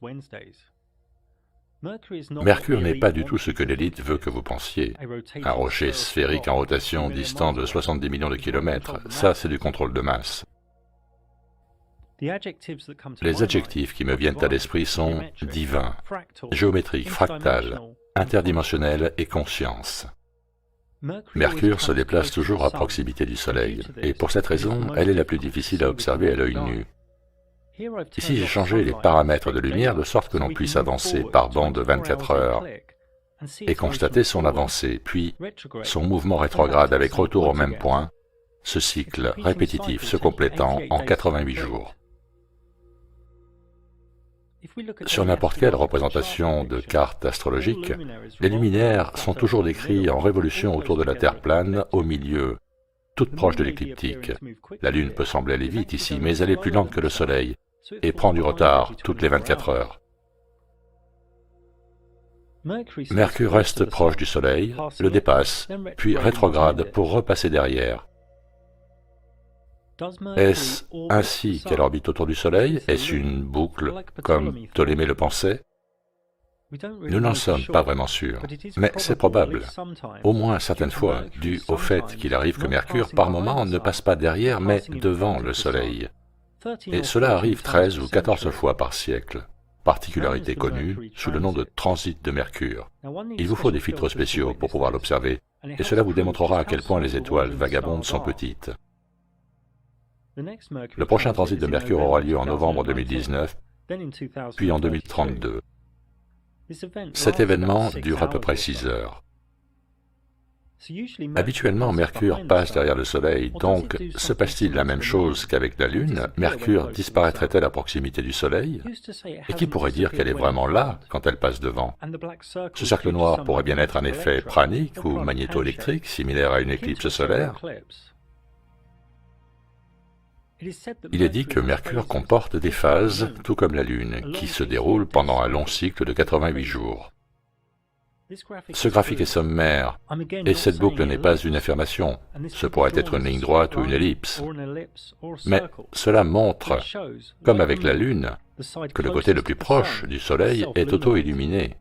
Mercure n'est pas du tout ce que l'élite veut que vous pensiez. Un rocher sphérique en rotation distant de 70 millions de kilomètres, ça c'est du contrôle de masse. Les adjectifs qui me viennent à l'esprit sont divin, géométrique, fractal, interdimensionnel et conscience. Mercure se déplace toujours à proximité du Soleil, et pour cette raison, elle est la plus difficile à observer à l'œil nu. Ici, j'ai changé les paramètres de lumière de sorte que l'on puisse avancer par bande de 24 heures et constater son avancée, puis son mouvement rétrograde avec retour au même point, ce cycle répétitif se complétant en 88 jours. Sur n'importe quelle représentation de carte astrologique, les luminaires sont toujours décrits en révolution autour de la Terre plane, au milieu, toute proche de l'écliptique. La Lune peut sembler aller vite ici, mais elle est plus lente que le Soleil et prend du retard toutes les 24 heures. Mercure reste proche du Soleil, le dépasse, puis rétrograde pour repasser derrière. Est-ce ainsi qu'elle orbite autour du Soleil? Est-ce une boucle, comme Ptolémée le pensait? Nous n'en sommes pas vraiment sûrs, mais c'est probable, au moins certaines fois, dû au fait qu'il arrive que Mercure, par moments, ne passe pas derrière, mais devant le Soleil. Et cela arrive 13 ou 14 fois par siècle, particularité connue sous le nom de transit de Mercure. Il vous faut des filtres spéciaux pour pouvoir l'observer, et cela vous démontrera à quel point les étoiles vagabondes sont petites. Le prochain transit de Mercure aura lieu en novembre 2019, puis en 2032. Cet événement dure à peu près 6 heures. Habituellement, Mercure passe derrière le Soleil, donc se passe-t-il la même chose qu'avec la Lune? Mercure disparaîtrait-elle à proximité du Soleil? Et qui pourrait dire qu'elle est vraiment là quand elle passe devant? Ce cercle noir pourrait bien être un effet pranique ou magnétoélectrique, similaire à une éclipse solaire. Il est dit que Mercure comporte des phases, tout comme la Lune, qui se déroulent pendant un long cycle de 88 jours. Ce graphique est sommaire, et cette boucle n'est pas une affirmation. Ce pourrait être une ligne droite ou une ellipse. Mais cela montre, comme avec la Lune, que le côté le plus proche du Soleil est auto-illuminé.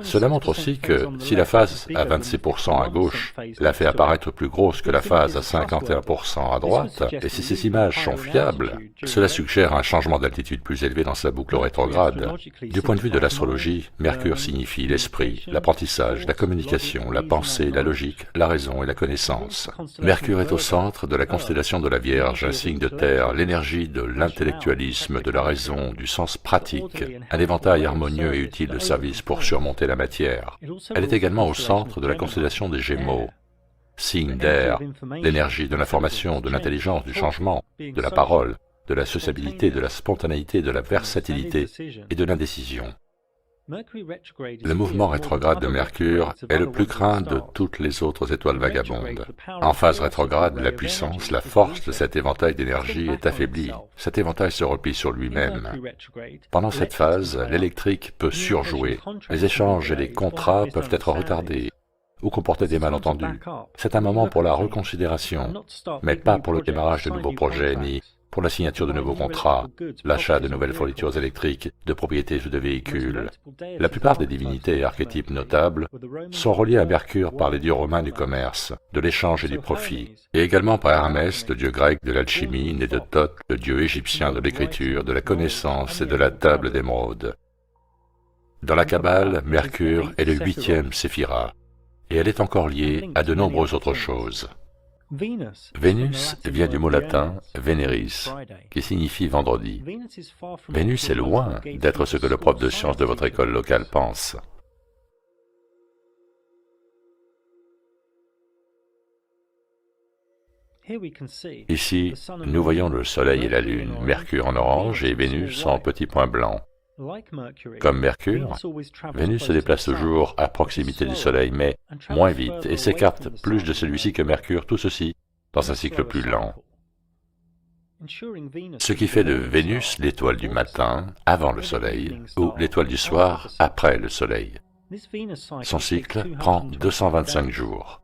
Cela montre aussi que, si la phase à 26% à gauche la fait apparaître plus grosse que la phase à 51% à droite, et si ces images sont fiables, cela suggère un changement d'altitude plus élevé dans sa boucle rétrograde. Du point de vue de l'astrologie, Mercure signifie l'esprit, l'apprentissage, la communication, la pensée, la logique, la raison et la connaissance. Mercure est au centre de la constellation de la Vierge, un signe de terre, l'énergie de l'intellectualisme, de la raison, du sens pratique, un éventail harmonieux et utile de services pour surmonter la matière. Elle est également au centre de la constellation des Gémeaux, signe d'air, l'énergie de l'information, de l'intelligence, du changement, de la parole, de la sociabilité, de la spontanéité, de la versatilité et de l'indécision. Le mouvement rétrograde de Mercure est le plus craint de toutes les autres étoiles vagabondes. En phase rétrograde, la puissance, la force de cet éventail d'énergie est affaiblie. Cet éventail se replie sur lui-même. Pendant cette phase, l'électrique peut surjouer. Les échanges et les contrats peuvent être retardés ou comporter des malentendus. C'est un moment pour la reconsidération, mais pas pour le démarrage de nouveaux projets ni pour la signature de nouveaux contrats, l'achat de nouvelles fournitures électriques, de propriétés ou de véhicules. La plupart des divinités et archétypes notables sont reliés à Mercure par les dieux romains du commerce, de l'échange et du profit, et également par Hermès, le dieu grec de l'alchimie, né de Thoth, le dieu égyptien de l'écriture, de la connaissance et de la table d'émeraude. Dans la Kabbale, Mercure est le 8e séphira, et elle est encore liée à de nombreuses autres choses. Vénus vient du mot latin Veneris, qui signifie vendredi. Vénus est loin d'être ce que le prof de sciences de votre école locale pense. Ici, nous voyons le Soleil et la Lune, Mercure en orange et Vénus en petits points blancs. Comme Mercure, Vénus se déplace toujours à proximité du Soleil, mais moins vite, et s'écarte plus de celui-ci que Mercure, tout ceci dans un cycle plus lent. Ce qui fait de Vénus l'étoile du matin, avant le Soleil, ou l'étoile du soir, après le Soleil. Son cycle prend 225 jours.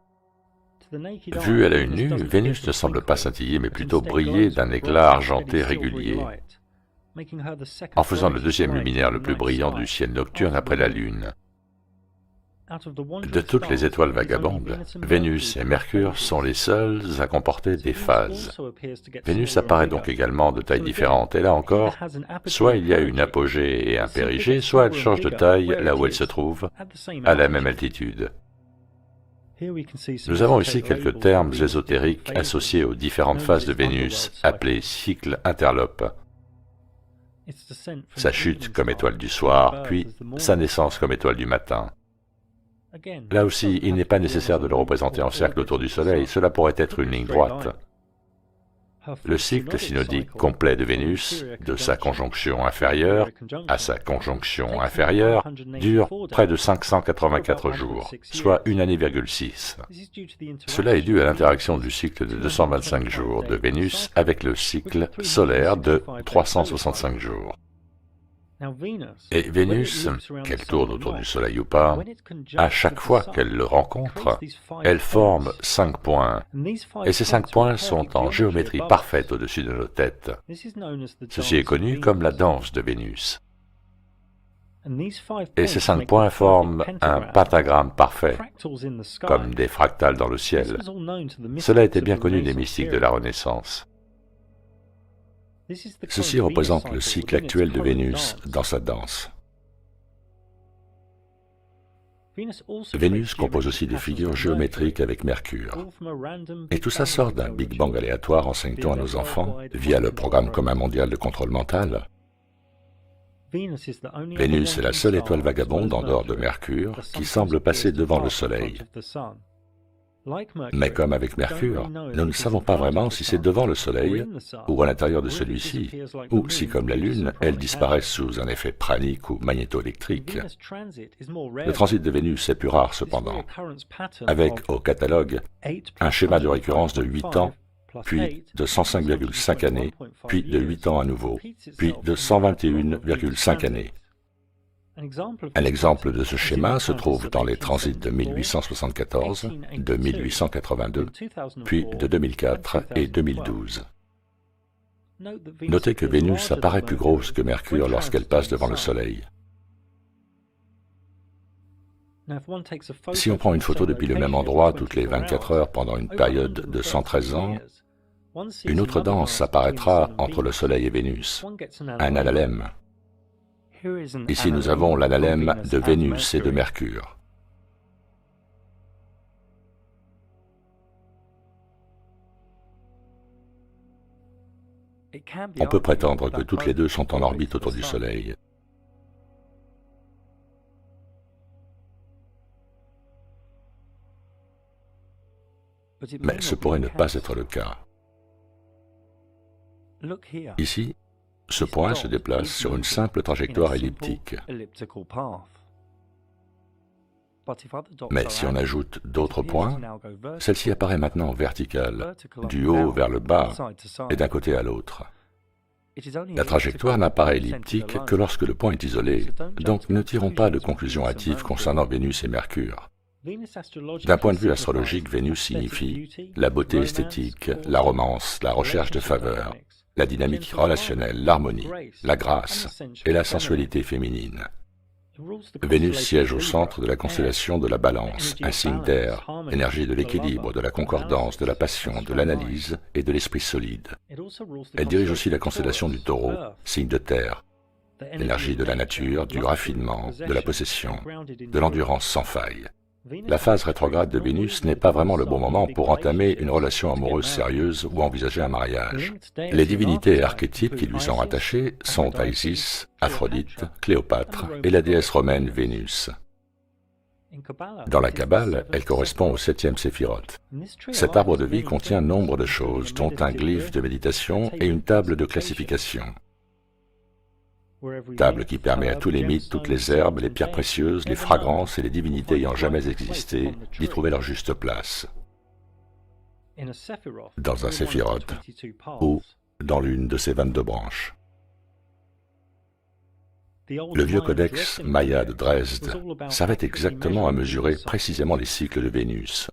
Vue à l'œil nu, Vénus ne semble pas scintiller, mais plutôt briller d'un éclat argenté régulier, en faisant le deuxième luminaire le plus brillant du ciel nocturne après la Lune. De toutes les étoiles vagabondes, Vénus et Mercure sont les seules à comporter des phases. Vénus apparaît donc également de tailles différentes, et là encore, soit il y a une apogée et un périgée, soit elle change de taille là où elle se trouve, à la même altitude. Nous avons ici quelques termes ésotériques associés aux différentes phases de Vénus, appelés cycles interlopes. Sa chute comme étoile du soir, puis sa naissance comme étoile du matin. Là aussi, il n'est pas nécessaire de le représenter en cercle autour du Soleil, cela pourrait être une ligne droite. Le cycle synodique complet de Vénus, de sa conjonction inférieure à sa conjonction inférieure, dure près de 584 jours, soit 1,6 année. Cela est dû à l'interaction du cycle de 225 jours de Vénus avec le cycle solaire de 365 jours. Et Vénus, qu'elle tourne autour du Soleil ou pas, à chaque fois qu'elle le rencontre, elle forme 5 points, et ces 5 points sont en géométrie parfaite au-dessus de nos têtes. Ceci est connu comme la danse de Vénus. Et ces 5 points forment un pentagramme parfait, comme des fractales dans le ciel. Cela était bien connu des mystiques de la Renaissance. Ceci représente le cycle actuel de Vénus dans sa danse. Vénus compose aussi des figures géométriques avec Mercure. Et tout ça sort d'un Big Bang aléatoire, enseigne-t-on à nos enfants, via le Programme commun mondial de contrôle mental. Vénus est la seule étoile vagabonde en dehors de Mercure qui semble passer devant le Soleil. Mais comme avec Mercure, nous ne savons pas vraiment si c'est devant le Soleil ou à l'intérieur de celui-ci, ou si, comme la Lune, elle disparaît sous un effet pranique ou magnétoélectrique. Le transit de Vénus est plus rare cependant, avec au catalogue un schéma de récurrence de 8 ans, puis de 105,5 années, puis de 8 ans à nouveau, puis de 121,5 années. Un exemple de ce schéma se trouve dans les transits de 1874, de 1882, puis de 2004 et 2012. Notez que Vénus apparaît plus grosse que Mercure lorsqu'elle passe devant le Soleil. Si on prend une photo depuis le même endroit toutes les 24 heures pendant une période de 113 ans, une autre danse apparaîtra entre le Soleil et Vénus, un analème. Ici, nous avons l'analème de Vénus et de Mercure. On peut prétendre que toutes les deux sont en orbite autour du Soleil. Mais ce pourrait ne pas être le cas. Ici, ce point se déplace sur une simple trajectoire elliptique. Mais si on ajoute d'autres points, celle-ci apparaît maintenant verticale, du haut vers le bas et d'un côté à l'autre. La trajectoire n'apparaît elliptique que lorsque le point est isolé, donc ne tirons pas de conclusions hâtives concernant Vénus et Mercure. D'un point de vue astrologique, Vénus signifie la beauté esthétique, la romance, la recherche de faveur, la dynamique relationnelle, l'harmonie, la grâce et la sensualité féminine. Vénus siège au centre de la constellation de la Balance, un signe d'air, énergie de l'équilibre, de la concordance, de la passion, de l'analyse et de l'esprit solide. Elle dirige aussi la constellation du Taureau, signe de terre, l'énergie de la nature, du raffinement, de la possession, de l'endurance sans faille. La phase rétrograde de Vénus n'est pas vraiment le bon moment pour entamer une relation amoureuse sérieuse ou envisager un mariage. Les divinités et archétypes qui lui sont rattachés sont Isis, Aphrodite, Cléopâtre et la déesse romaine Vénus. Dans la Kabbale, elle correspond au 7e séphiroth. Cet arbre de vie contient nombre de choses, dont un glyphe de méditation et une table de classification. Table qui permet à tous les mythes, toutes les herbes, les pierres précieuses, les fragrances et les divinités ayant jamais existé d'y trouver leur juste place. Dans un séphiroth, ou dans l'une de ses 22 branches. Le vieux codex Maya de Dresde savait exactement à mesurer précisément les cycles de Vénus.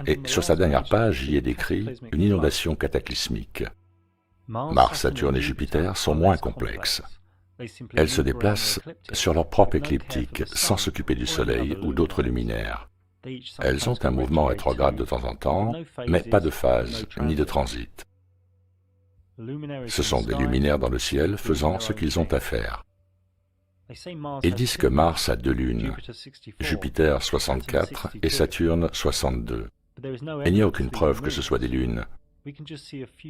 Et sur sa dernière page, y est décrit une inondation cataclysmique. Mars, Saturne et Jupiter sont moins complexes. Elles se déplacent sur leur propre écliptique, sans s'occuper du Soleil ou d'autres luminaires. Elles ont un mouvement rétrograde de temps en temps, mais pas de phase, ni de transit. Ce sont des luminaires dans le ciel faisant ce qu'ils ont à faire. Ils disent que Mars a 2 lunes, Jupiter 64 et Saturne 62. Il n'y a aucune preuve que ce soit des lunes.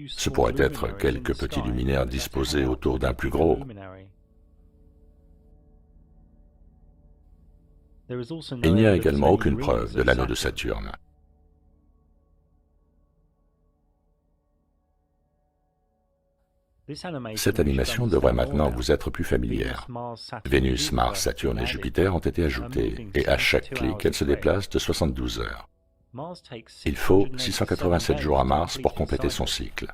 Ce pourrait être quelques petits luminaires disposés autour d'un plus gros. Il n'y a également aucune preuve de l'anneau de Saturne. Cette animation devrait maintenant vous être plus familière. Vénus, Mars, Saturne et Jupiter ont été ajoutés, et à chaque clic, elles se déplacent de 72 heures. Il faut 687 jours à Mars pour compléter son cycle,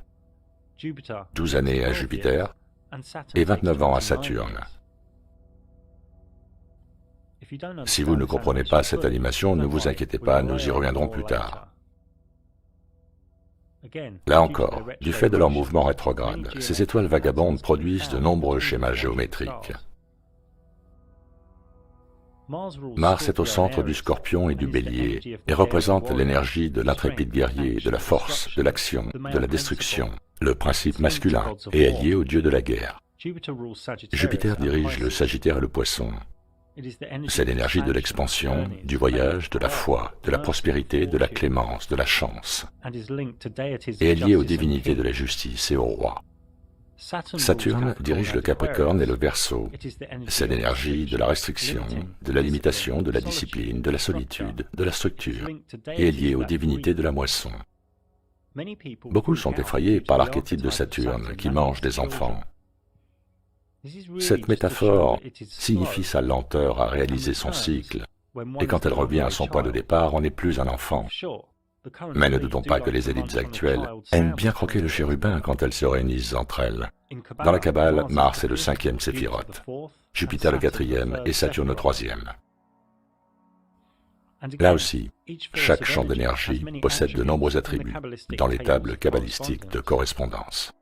12 années à Jupiter et 29 ans à Saturne. Si vous ne comprenez pas cette animation, ne vous inquiétez pas, nous y reviendrons plus tard. Là encore, du fait de leur mouvement rétrograde, ces étoiles vagabondes produisent de nombreux schémas géométriques. Mars est au centre du Scorpion et du Bélier et représente l'énergie de l'intrépide guerrier, de la force, de l'action, de la destruction, le principe masculin, et est lié au dieu de la guerre. Jupiter dirige le Sagittaire et le Poisson. C'est l'énergie de l'expansion, du voyage, de la foi, de la prospérité, de la clémence, de la chance, et est lié aux divinités de la justice et au roi. Saturne dirige le Capricorne et le Verseau. C'est l'énergie de la restriction, de la limitation, de la discipline, de la solitude, de la structure, et est lié aux divinités de la moisson. Beaucoup sont effrayés par l'archétype de Saturne qui mange des enfants. Cette métaphore signifie sa lenteur à réaliser son cycle, et quand elle revient à son point de départ, on n'est plus un enfant. Mais ne doutons pas que les élites actuelles aiment bien croquer le chérubin quand elles se réunissent entre elles. Dans la Kabbale, Mars est le 5e séphiroth, Jupiter le 4e et Saturne le 3e. Là aussi, chaque champ d'énergie possède de nombreux attributs dans les tables kabbalistiques de correspondance.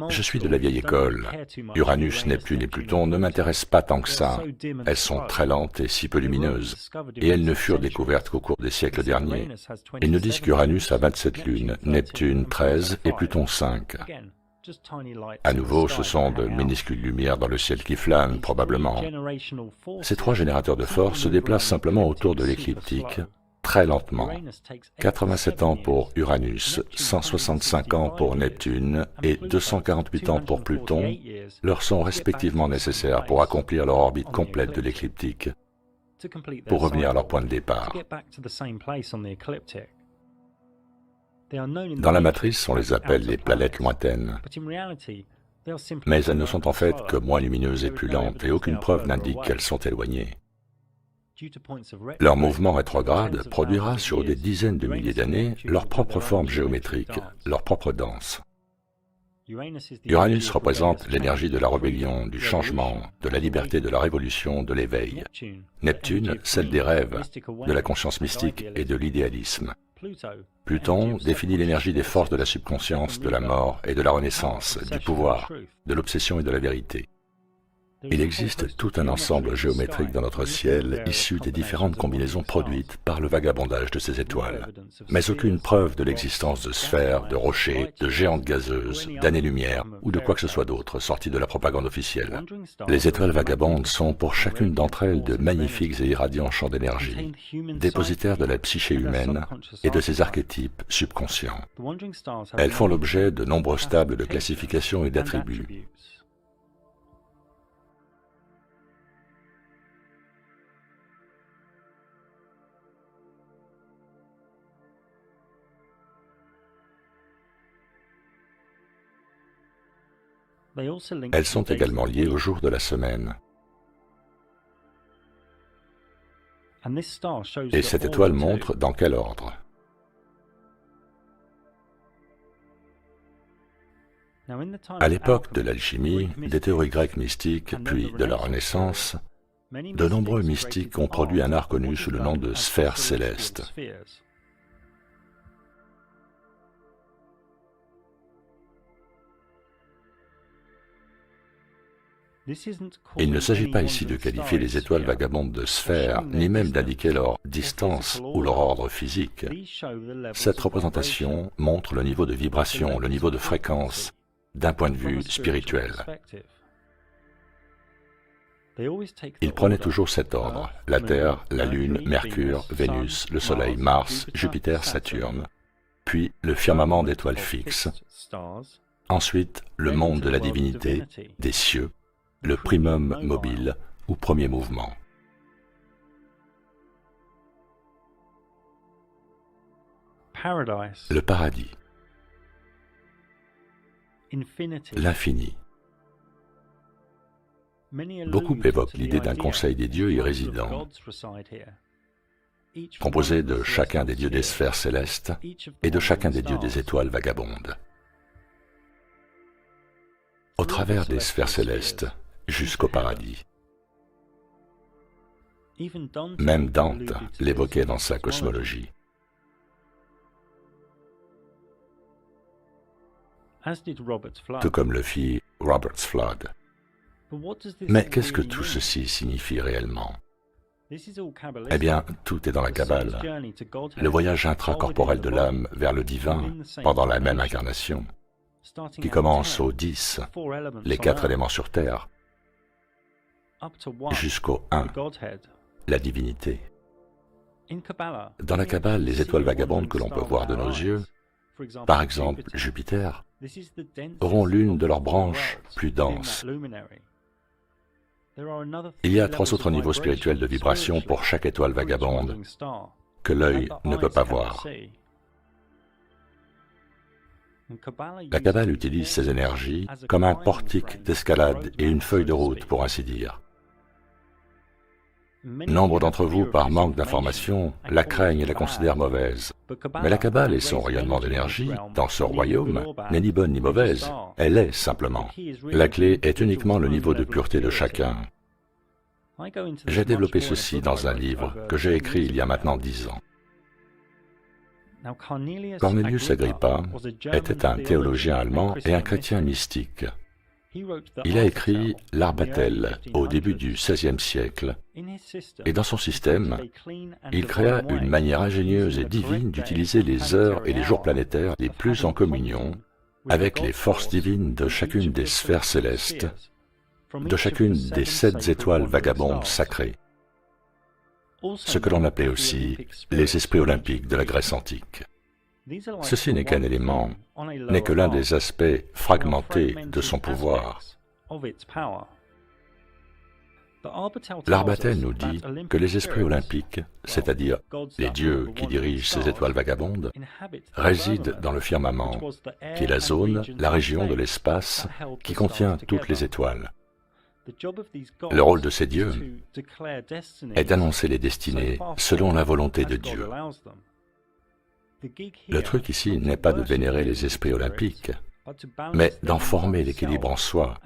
Je suis de la vieille école. Uranus, Neptune et Pluton ne m'intéressent pas tant que ça. Elles sont très lentes et si peu lumineuses, et elles ne furent découvertes qu'au cours des siècles derniers. Ils nous disent qu'Uranus a 27 lunes, Neptune 13 et Pluton 5. À nouveau, ce sont de minuscules lumières dans le ciel qui flânent, probablement. Ces 3 générateurs de force se déplacent simplement autour de l'écliptique, très lentement. 87 ans pour Uranus, 165 ans pour Neptune et 248 ans pour Pluton leur sont respectivement nécessaires pour accomplir leur orbite complète de l'écliptique, pour revenir à leur point de départ. Dans la matrice, on les appelle les planètes lointaines, mais elles ne sont en fait que moins lumineuses et plus lentes, et aucune preuve n'indique qu'elles sont éloignées. Leur mouvement rétrograde produira sur des dizaines de milliers d'années leur propre forme géométrique, leur propre danse. Uranus représente l'énergie de la rébellion, du changement, de la liberté, de la révolution, de l'éveil. Neptune, celle des rêves, de la conscience mystique et de l'idéalisme. Pluton définit l'énergie des forces de la subconscience, de la mort et de la renaissance, du pouvoir, de l'obsession et de la vérité. Il existe tout un ensemble géométrique dans notre ciel, issu des différentes combinaisons produites par le vagabondage de ces étoiles, mais aucune preuve de l'existence de sphères, de rochers, de géantes gazeuses, d'années-lumière ou de quoi que ce soit d'autre sorti de la propagande officielle. Les étoiles vagabondes sont pour chacune d'entre elles de magnifiques et irradiants champs d'énergie, dépositaires de la psyché humaine et de ses archétypes subconscients. Elles font l'objet de nombreuses tables de classification et d'attributs. Elles sont également liées au jour de la semaine. Et cette étoile montre dans quel ordre. À l'époque de l'alchimie, des théories grecques mystiques, puis de la Renaissance, de nombreux mystiques ont produit un art connu sous le nom de sphères célestes. Il ne s'agit pas ici de qualifier les étoiles vagabondes de sphères, ni même d'indiquer leur distance ou leur ordre physique. Cette représentation montre le niveau de vibration, le niveau de fréquence, d'un point de vue spirituel. Ils prenaient toujours cet ordre, la Terre, la Lune, Mercure, Vénus, le Soleil, Mars, Jupiter, Saturne, puis le firmament d'étoiles fixes, ensuite le monde de la divinité, des cieux, le primum mobile ou premier mouvement. Le paradis, l'infini. Beaucoup évoquent l'idée d'un conseil des dieux y résidant, composé de chacun des dieux des sphères célestes et de chacun des dieux des étoiles vagabondes. Au travers des sphères célestes jusqu'au paradis. Même Dante l'évoquait dans sa cosmologie. Tout comme le fit Robert Flood. Mais qu'est-ce que tout ceci signifie réellement? Eh bien, tout est dans la Kabbale. Le voyage intracorporel de l'âme vers le divin pendant la même incarnation, qui commence au 10, les 4 éléments sur Terre, jusqu'au 1, la divinité. Dans la Kabbale, les étoiles vagabondes que l'on peut voir de nos yeux, par exemple Jupiter, auront l'une de leurs branches plus dense. Il y a 3 autres niveaux spirituels de vibration pour chaque étoile vagabonde que l'œil ne peut pas voir. La Kabbale utilise ces énergies comme un portique d'escalade et une feuille de route, pour ainsi dire. Nombre d'entre vous, par manque d'information, la craignent et la considèrent mauvaise. Mais la Kabbale et son rayonnement d'énergie, dans ce royaume, n'est ni bonne ni mauvaise, elle est simplement. La clé est uniquement le niveau de pureté de chacun. J'ai développé ceci dans un livre que j'ai écrit il y a maintenant 10 ans. Cornelius Agrippa était un théologien allemand et un chrétien mystique. Il a écrit l'Arbatel au début du XVIe siècle, et dans son système, il créa une manière ingénieuse et divine d'utiliser les heures et les jours planétaires les plus en communion avec les forces divines de chacune des sphères célestes, de chacune des 7 étoiles vagabondes sacrées, ce que l'on appelait aussi les esprits olympiques de la Grèce antique. Ceci n'est qu'un élément, n'est que l'un des aspects fragmentés de son pouvoir. L'Arbatel nous dit que les esprits olympiques, c'est-à-dire les dieux qui dirigent ces étoiles vagabondes, résident dans le firmament, qui est la zone, la région de l'espace qui contient toutes les étoiles. Le rôle de ces dieux est d'annoncer les destinées selon la volonté de Dieu. Le truc ici n'est pas de vénérer les esprits olympiques, mais d'en former l'équilibre en soi,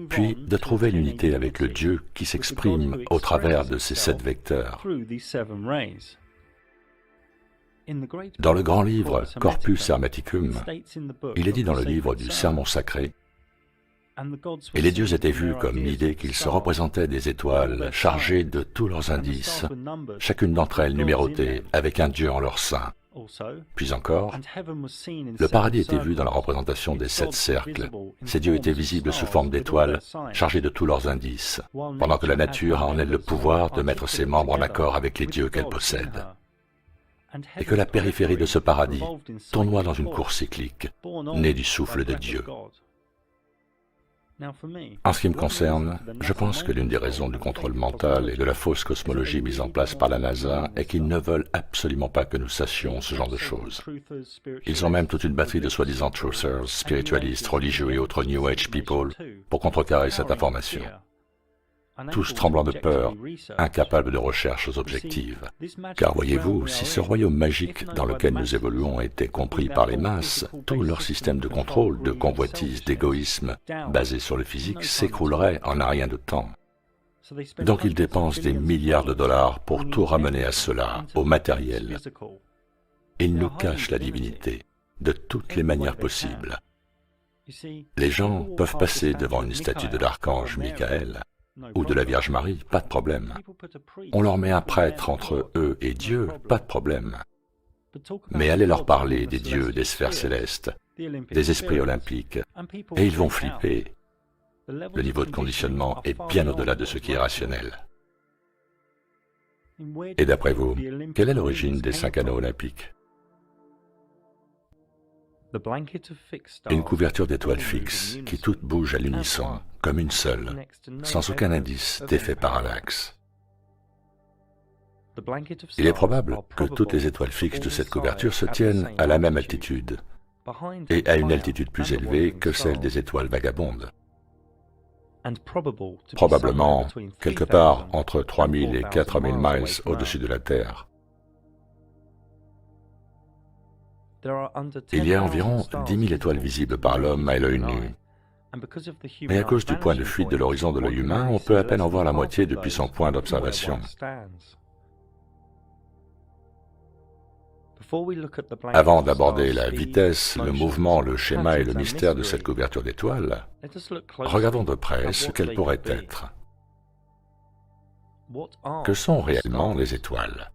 puis de trouver l'unité avec le Dieu qui s'exprime au travers de ces 7 vecteurs. Dans le grand livre Corpus Hermeticum, il est dit dans le livre du Sermon sacré, « Et les dieux étaient vus comme l'idée qu'ils se représentaient des étoiles chargées de tous leurs indices, chacune d'entre elles numérotée avec un dieu en leur sein. » Puis encore, le paradis était vu dans la représentation des 7 cercles. Ces dieux étaient visibles sous forme d'étoiles, chargés de tous leurs indices, pendant que la nature a en elle le pouvoir de mettre ses membres en accord avec les dieux qu'elle possède. Et que la périphérie de ce paradis tournoie dans une course cyclique, née du souffle de Dieu. En ce qui me concerne, je pense que l'une des raisons du contrôle mental et de la fausse cosmologie mise en place par la NASA est qu'ils ne veulent absolument pas que nous sachions ce genre de choses. Ils ont même toute une batterie de soi-disant truthers, spiritualistes, religieux et autres New Age people pour contrecarrer cette information. Tous tremblants de peur, incapables de recherches objectives. Car voyez-vous, si ce royaume magique dans lequel nous évoluons était compris par les masses, tout leur système de contrôle, de convoitise, d'égoïsme, basé sur le physique, s'écroulerait en un rien de temps. Donc ils dépensent des milliards de dollars pour tout ramener à cela, au matériel. Ils nous cachent la divinité, de toutes les manières possibles. Les gens peuvent passer devant une statue de l'archange Michael ou de la Vierge Marie, pas de problème. On leur met un prêtre entre eux et Dieu, pas de problème. Mais allez leur parler des dieux des sphères célestes, des esprits olympiques, et ils vont flipper. Le niveau de conditionnement est bien au-delà de ce qui est rationnel. Et d'après vous, quelle est l'origine des 5 anneaux olympiques? Une couverture d'étoiles fixes, qui toutes bougent à l'unisson, comme une seule, sans aucun indice d'effet parallaxe. Il est probable que toutes les étoiles fixes de cette couverture se tiennent à la même altitude, et à une altitude plus élevée que celle des étoiles vagabondes. Probablement quelque part entre 3000 et 4000 miles au-dessus de la Terre. Il y a environ 10 000 étoiles visibles par l'homme à l'œil nu. Mais à cause du point de fuite de l'horizon de l'œil humain, on peut à peine en voir la moitié depuis son point d'observation. Avant d'aborder la vitesse, le mouvement, le schéma et le mystère de cette couverture d'étoiles, regardons de près ce qu'elles pourraient être. Que sont réellement les étoiles?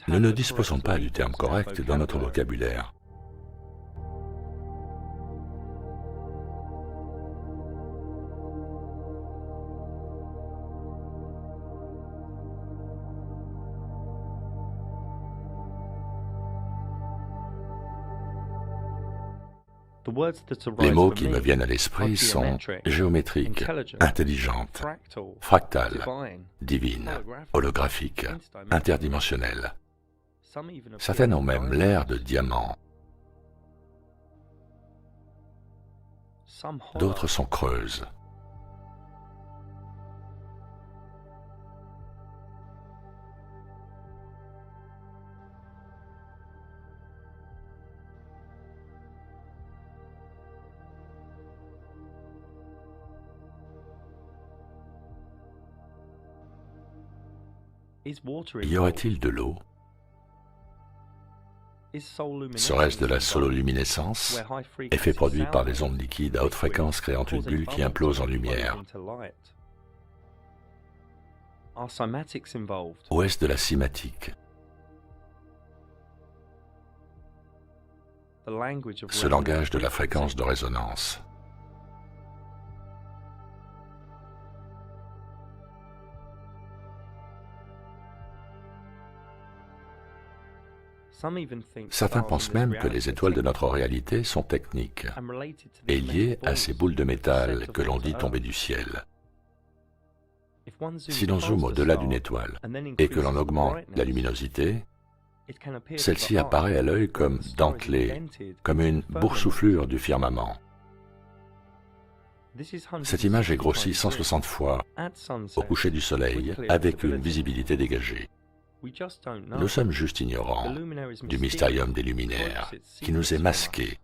Nous ne disposons pas du terme correct dans notre vocabulaire. Les mots qui me viennent à l'esprit sont géométrique, intelligente, fractale, divine, holographique, interdimensionnelle. Certaines ont même l'air de diamants. D'autres sont creuses. Y aurait-il de l'eau? Serait-ce de la sololuminescence, effet produit par des ondes liquides à haute fréquence créant une bulle qui implose en lumière? Ou est-ce de la cymatique? Ce langage de la fréquence de résonance. Certains pensent même que les étoiles de notre réalité sont techniques et liées à ces boules de métal que l'on dit tomber du ciel. Si l'on zoome au-delà d'une étoile et que l'on augmente la luminosité, celle-ci apparaît à l'œil comme dentelée, comme une boursouflure du firmament. Cette image est grossie 160 fois au coucher du soleil avec une visibilité dégagée. Nous sommes juste ignorants du mystérium des luminaires qui nous est masqué.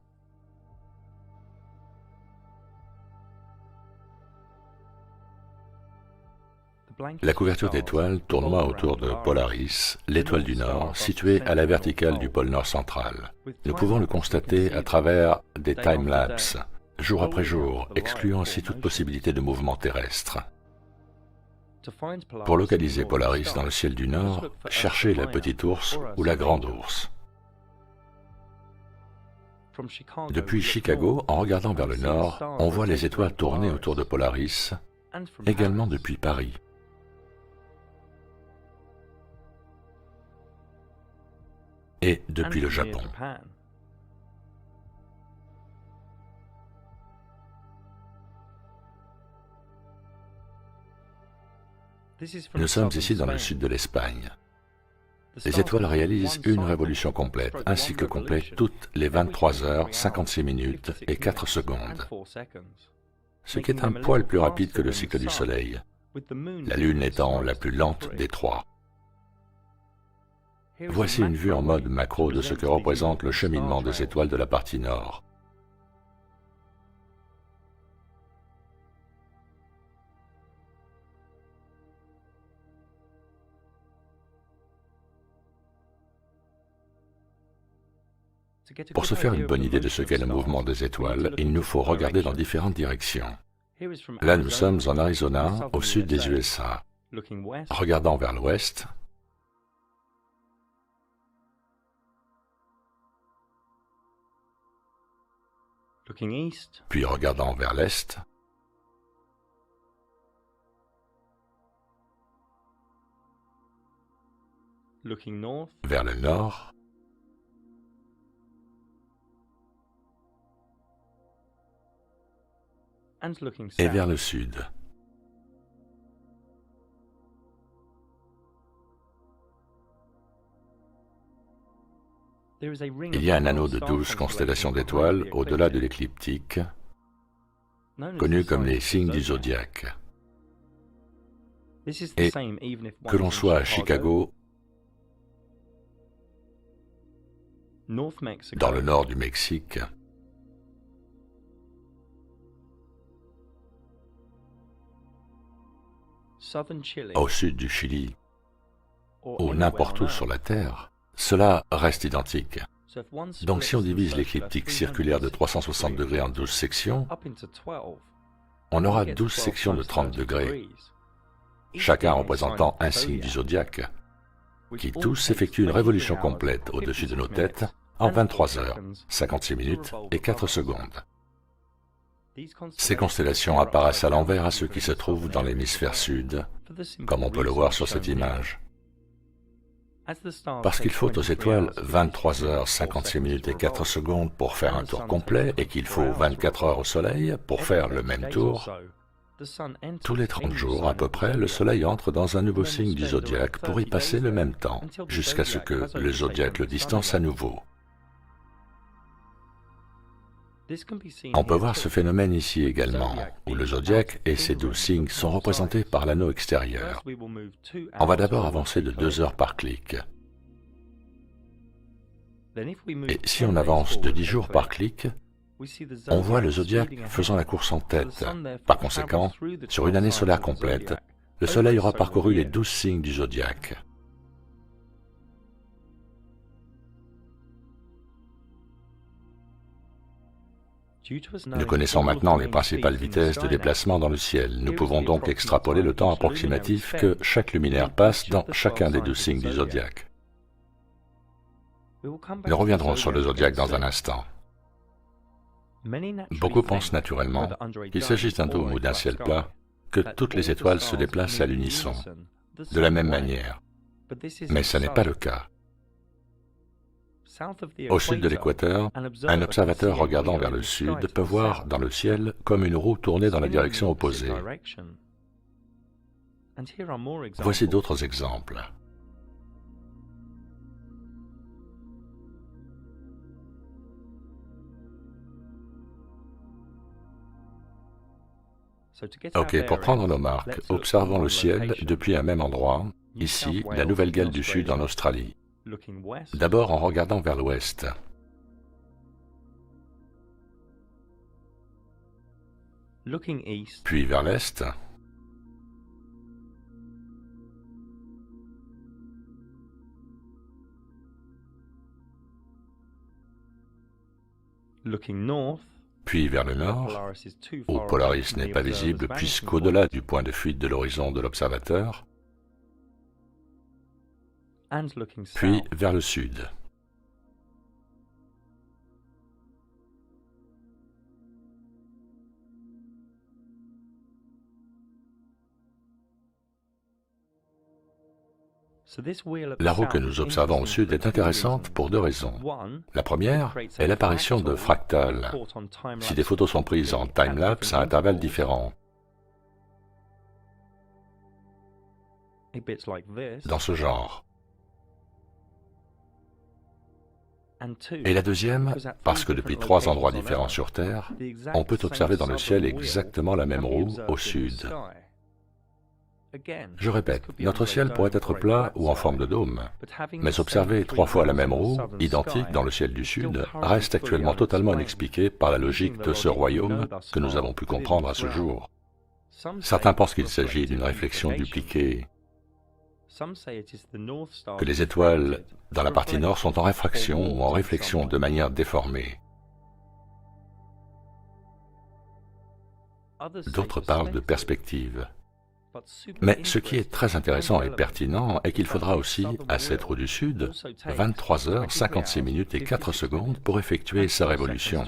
La couverture d'étoiles tournoie autour de Polaris, l'étoile du Nord, située à la verticale du pôle Nord central. Nous pouvons le constater à travers des time-lapses, jour après jour, excluant ainsi toute possibilité de mouvement terrestre. Pour localiser Polaris dans le ciel du Nord, cherchez la petite ours ou la grande ours. Depuis Chicago, en regardant vers le nord, on voit les étoiles tourner autour de Polaris, également depuis Paris. Et depuis le Japon. Nous sommes ici dans le sud de l'Espagne. Les étoiles réalisent une révolution complète, un cycle complet toutes les 23 heures, 56 minutes et 4 secondes, ce qui est un poil plus rapide que le cycle du Soleil, la Lune étant la plus lente des trois. Voici une vue en mode macro de ce que représente le cheminement des étoiles de la partie nord. Pour se faire une bonne idée de ce qu'est le mouvement des étoiles, il nous faut regarder dans différentes directions. Là, nous sommes en Arizona, au sud des USA. Regardant vers l'ouest, puis regardant vers l'est, vers le nord, et vers le sud. Il y a un anneau de 12 constellations d'étoiles au-delà de l'écliptique, connu comme les signes du zodiaque. Et que l'on soit à Chicago, dans le nord du Mexique, au sud du Chili, ou n'importe où sur la Terre, cela reste identique. Donc si on divise l'écliptique circulaire de 360 degrés en 12 sections, on aura 12 sections de 30 degrés, chacun représentant un signe du zodiaque, qui tous effectuent une révolution complète au-dessus de nos têtes en 23 heures, 56 minutes et 4 secondes. Ces constellations apparaissent à l'envers à ceux qui se trouvent dans l'hémisphère sud, comme on peut le voir sur cette image. Parce qu'il faut aux étoiles 23 heures, 56 minutes et 4 secondes pour faire un tour complet et qu'il faut 24 heures au Soleil pour faire le même tour, tous les 30 jours à peu près, le Soleil entre dans un nouveau signe du zodiaque pour y passer le même temps, jusqu'à ce que le zodiaque le distance à nouveau. On peut voir ce phénomène ici également, où le zodiaque et ses 12 signes sont représentés par l'anneau extérieur. On va d'abord avancer de 2 heures par clic. Et si on avance de 10 jours par clic, on voit le zodiaque faisant la course en tête. Par conséquent, sur une année solaire complète, le Soleil aura parcouru les 12 signes du zodiaque. Nous connaissons maintenant les principales vitesses de déplacement dans le ciel. Nous pouvons donc extrapoler le temps approximatif que chaque luminaire passe dans chacun des 12 signes du zodiaque. Nous reviendrons sur le zodiaque dans un instant. Beaucoup pensent naturellement qu'il s'agit d'un dôme ou d'un ciel plat, que toutes les étoiles se déplacent à l'unisson, de la même manière. Mais ce n'est pas le cas. Au sud de l'équateur, un observateur regardant vers le sud peut voir dans le ciel comme une roue tournée dans la direction opposée. Voici d'autres exemples. Ok, pour prendre nos marques, observons le ciel depuis un même endroit, ici, la Nouvelle-Galles du Sud en Australie. D'abord en regardant vers l'ouest. Puis vers l'est. Puis vers le nord, où Polaris n'est pas visible puisqu'au-delà du point de fuite de l'horizon de l'observateur, puis vers le sud. La roue que nous observons au sud est intéressante pour 2 raisons. La première est l'apparition de fractales, si des photos sont prises en time-lapse à intervalles différents. Dans ce genre. Et la deuxième, parce que depuis 3 endroits différents sur Terre, on peut observer dans le ciel exactement la même roue au sud. Je répète, notre ciel pourrait être plat ou en forme de dôme, mais observer 3 fois la même roue, identique dans le ciel du sud, reste actuellement totalement inexpliqué par la logique de ce royaume que nous avons pu comprendre à ce jour. Certains pensent qu'il s'agit d'une réflexion dupliquée, que les étoiles dans la partie nord sont en réfraction ou en réflexion de manière déformée. D'autres parlent de perspective. Mais ce qui est très intéressant et pertinent est qu'il faudra aussi, à cette roue du Sud, 23 heures, 56 minutes et 4 secondes pour effectuer sa révolution.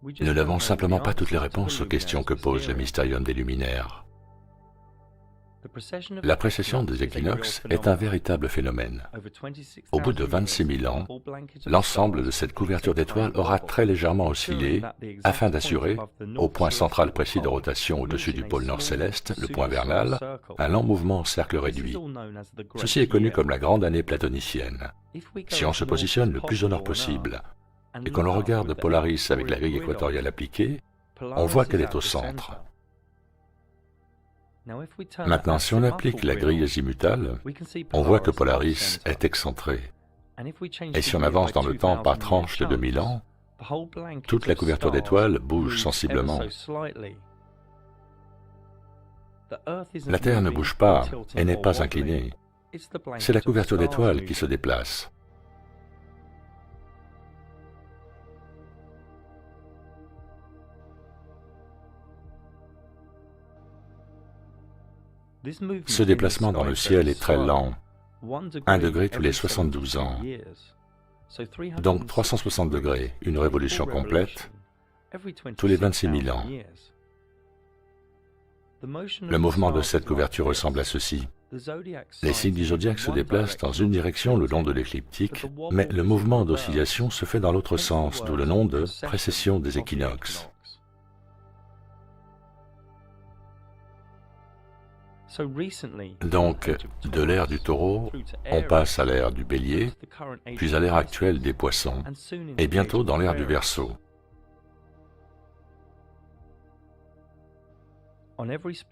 Nous n'avons simplement pas toutes les réponses aux questions que pose le mystérium des luminaires. La précession des équinoxes est un véritable phénomène. Au bout de 26 000 ans, l'ensemble de cette couverture d'étoiles aura très légèrement oscillé afin d'assurer, au point central précis de rotation au-dessus du pôle nord céleste, le point vernal, un lent mouvement en cercle réduit. Ceci est connu comme la grande année platonicienne. Si on se positionne le plus au nord possible et qu'on le regarde Polaris avec la grille équatoriale appliquée, on voit qu'elle est au centre. Maintenant, si on applique la grille azimutale, on voit que Polaris est excentré. Et si on avance dans le temps par tranche de 2000 ans, toute la couverture d'étoiles bouge sensiblement. La Terre ne bouge pas et n'est pas inclinée. C'est la couverture d'étoiles qui se déplace. Ce déplacement dans le ciel est très lent, 1 degré tous les 72 ans, donc 360 degrés, une révolution complète, tous les 26 000 ans. Le mouvement de cette couverture ressemble à ceci. Les signes du zodiaque se déplacent dans une direction le long de l'écliptique, mais le mouvement d'oscillation se fait dans l'autre sens, d'où le nom de précession des équinoxes. Donc, de l'ère du Taureau, on passe à l'ère du Bélier, puis à l'ère actuelle des Poissons, et bientôt dans l'ère du Verseau.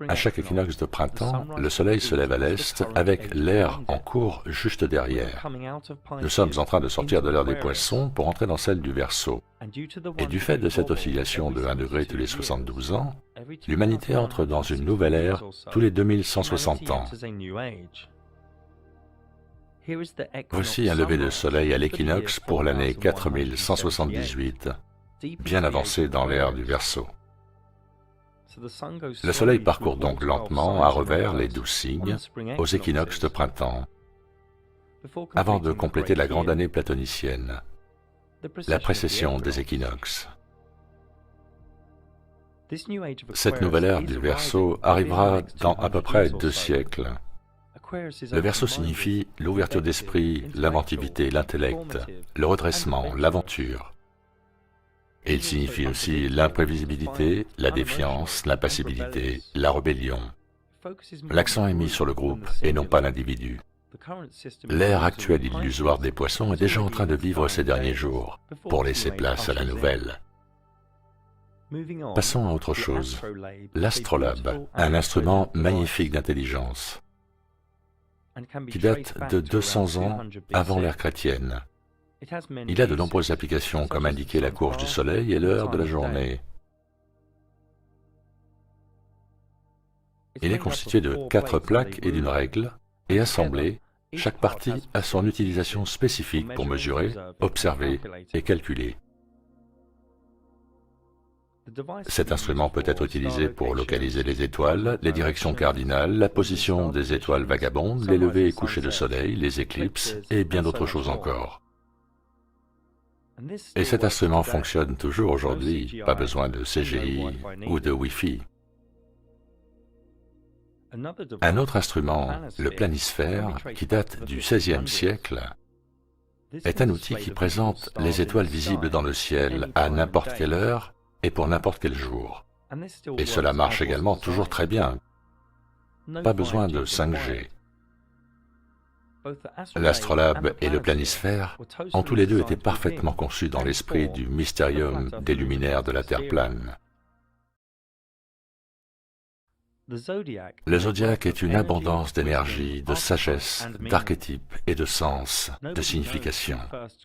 À chaque équinoxe de printemps, le soleil se lève à l'est avec l'ère en cours juste derrière. Nous sommes en train de sortir de l'ère des Poissons pour entrer dans celle du Verseau. Et du fait de cette oscillation de 1 degré tous les 72 ans, l'humanité entre dans une nouvelle ère tous les 2160 ans. Voici un lever de soleil à l'équinoxe pour l'année 4178, bien avancé dans l'ère du Verseau. Le soleil parcourt donc lentement à revers les 12 signes aux équinoxes de printemps, avant de compléter la grande année platonicienne, la précession des équinoxes. Cette nouvelle ère du Verseau arrivera dans à peu près 2 siècles. Le Verseau signifie l'ouverture d'esprit, l'inventivité, l'intellect, le redressement, l'aventure. Et il signifie aussi l'imprévisibilité, la défiance, l'impassibilité, la rébellion. L'accent est mis sur le groupe et non pas l'individu. L'ère actuelle illusoire des Poissons est déjà en train de vivre ces derniers jours, pour laisser place à la nouvelle. Passons à autre chose. L'astrolabe, un instrument magnifique d'intelligence, qui date de 200 ans avant l'ère chrétienne. Il a de nombreuses applications comme indiquer la course du soleil et l'heure de la journée. Il est constitué de 4 plaques et d'une règle, et assemblé, chaque partie a son utilisation spécifique pour mesurer, observer et calculer. Cet instrument peut être utilisé pour localiser les étoiles, les directions cardinales, la position des étoiles vagabondes, les levées et couchers de soleil, les éclipses et bien d'autres choses encore. Et cet instrument fonctionne toujours aujourd'hui, pas besoin de CGI ou de Wi-Fi. Un autre instrument, le planisphère, qui date du XVIe siècle, est un outil qui présente les étoiles visibles dans le ciel à n'importe quelle heure et pour n'importe quel jour. Et cela marche également toujours très bien. Pas besoin de 5G. L'astrolabe et le planisphère ont tous les deux été parfaitement conçus dans l'esprit du mystérium des luminaires de la Terre plane. Le zodiaque est une abondance d'énergie, de sagesse, d'archétypes et de sens, de signification.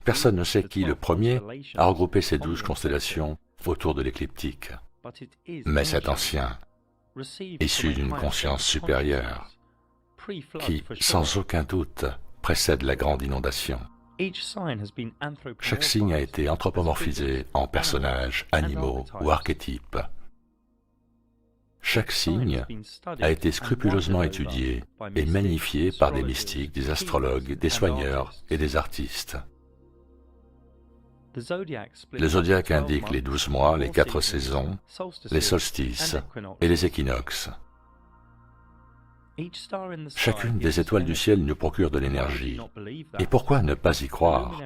Personne ne sait qui le premier a regroupé ces 12 constellations autour de l'écliptique. Mais c'est ancien. issu d'une conscience supérieure, qui, sans aucun doute, précède la grande inondation. Chaque signe a été anthropomorphisé en personnages, animaux ou archétypes. Chaque signe a été scrupuleusement étudié et magnifié par des mystiques, des astrologues, des soigneurs et des artistes. Le zodiaque indique les 12 mois, les 4 saisons, les solstices et les équinoxes. Chacune des étoiles du ciel nous procure de l'énergie. Et pourquoi ne pas y croire?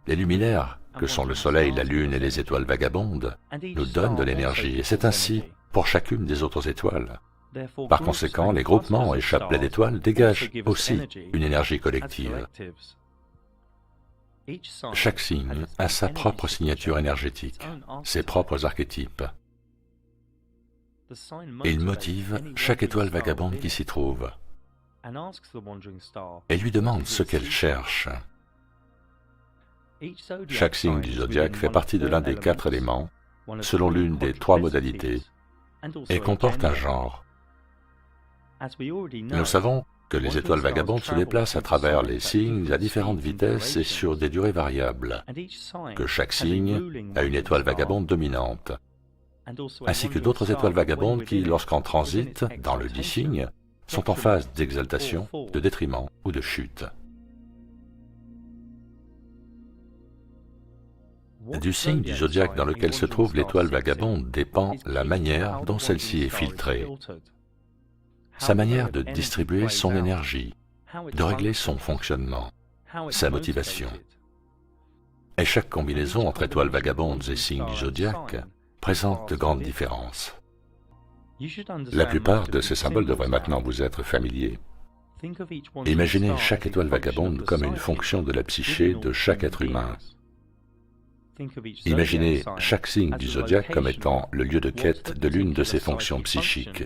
Les luminaires, que sont le soleil, la lune et les étoiles vagabondes, nous donnent de l'énergie, et c'est ainsi pour chacune des autres étoiles. Par conséquent, les groupements et chapelets d'étoiles dégagent aussi une énergie collective. Chaque signe a sa propre signature énergétique, ses propres archétypes. Il motive chaque étoile vagabonde qui s'y trouve et lui demande ce qu'elle cherche. Chaque signe du zodiaque fait partie de l'un des 4 éléments, selon l'une des 3 modalités, et comporte un genre. Nous savons que les étoiles vagabondes se déplacent à travers les signes à différentes vitesses et sur des durées variables, que chaque signe a une étoile vagabonde dominante, ainsi que d'autres étoiles vagabondes qui, lorsqu'en transit dans le dit signe, sont en phase d'exaltation, de détriment ou de chute. Du signe du zodiaque dans lequel se trouve l'étoile vagabonde dépend la manière dont celle-ci est filtrée, sa manière de distribuer son énergie, de régler son fonctionnement, sa motivation. Et chaque combinaison entre étoiles vagabondes et signes du zodiaque présente de grandes différences. La plupart de ces symboles devraient maintenant vous être familiers. Imaginez chaque étoile vagabonde comme une fonction de la psyché de chaque être humain. Imaginez chaque signe du zodiaque comme étant le lieu de quête de l'une de ses fonctions psychiques.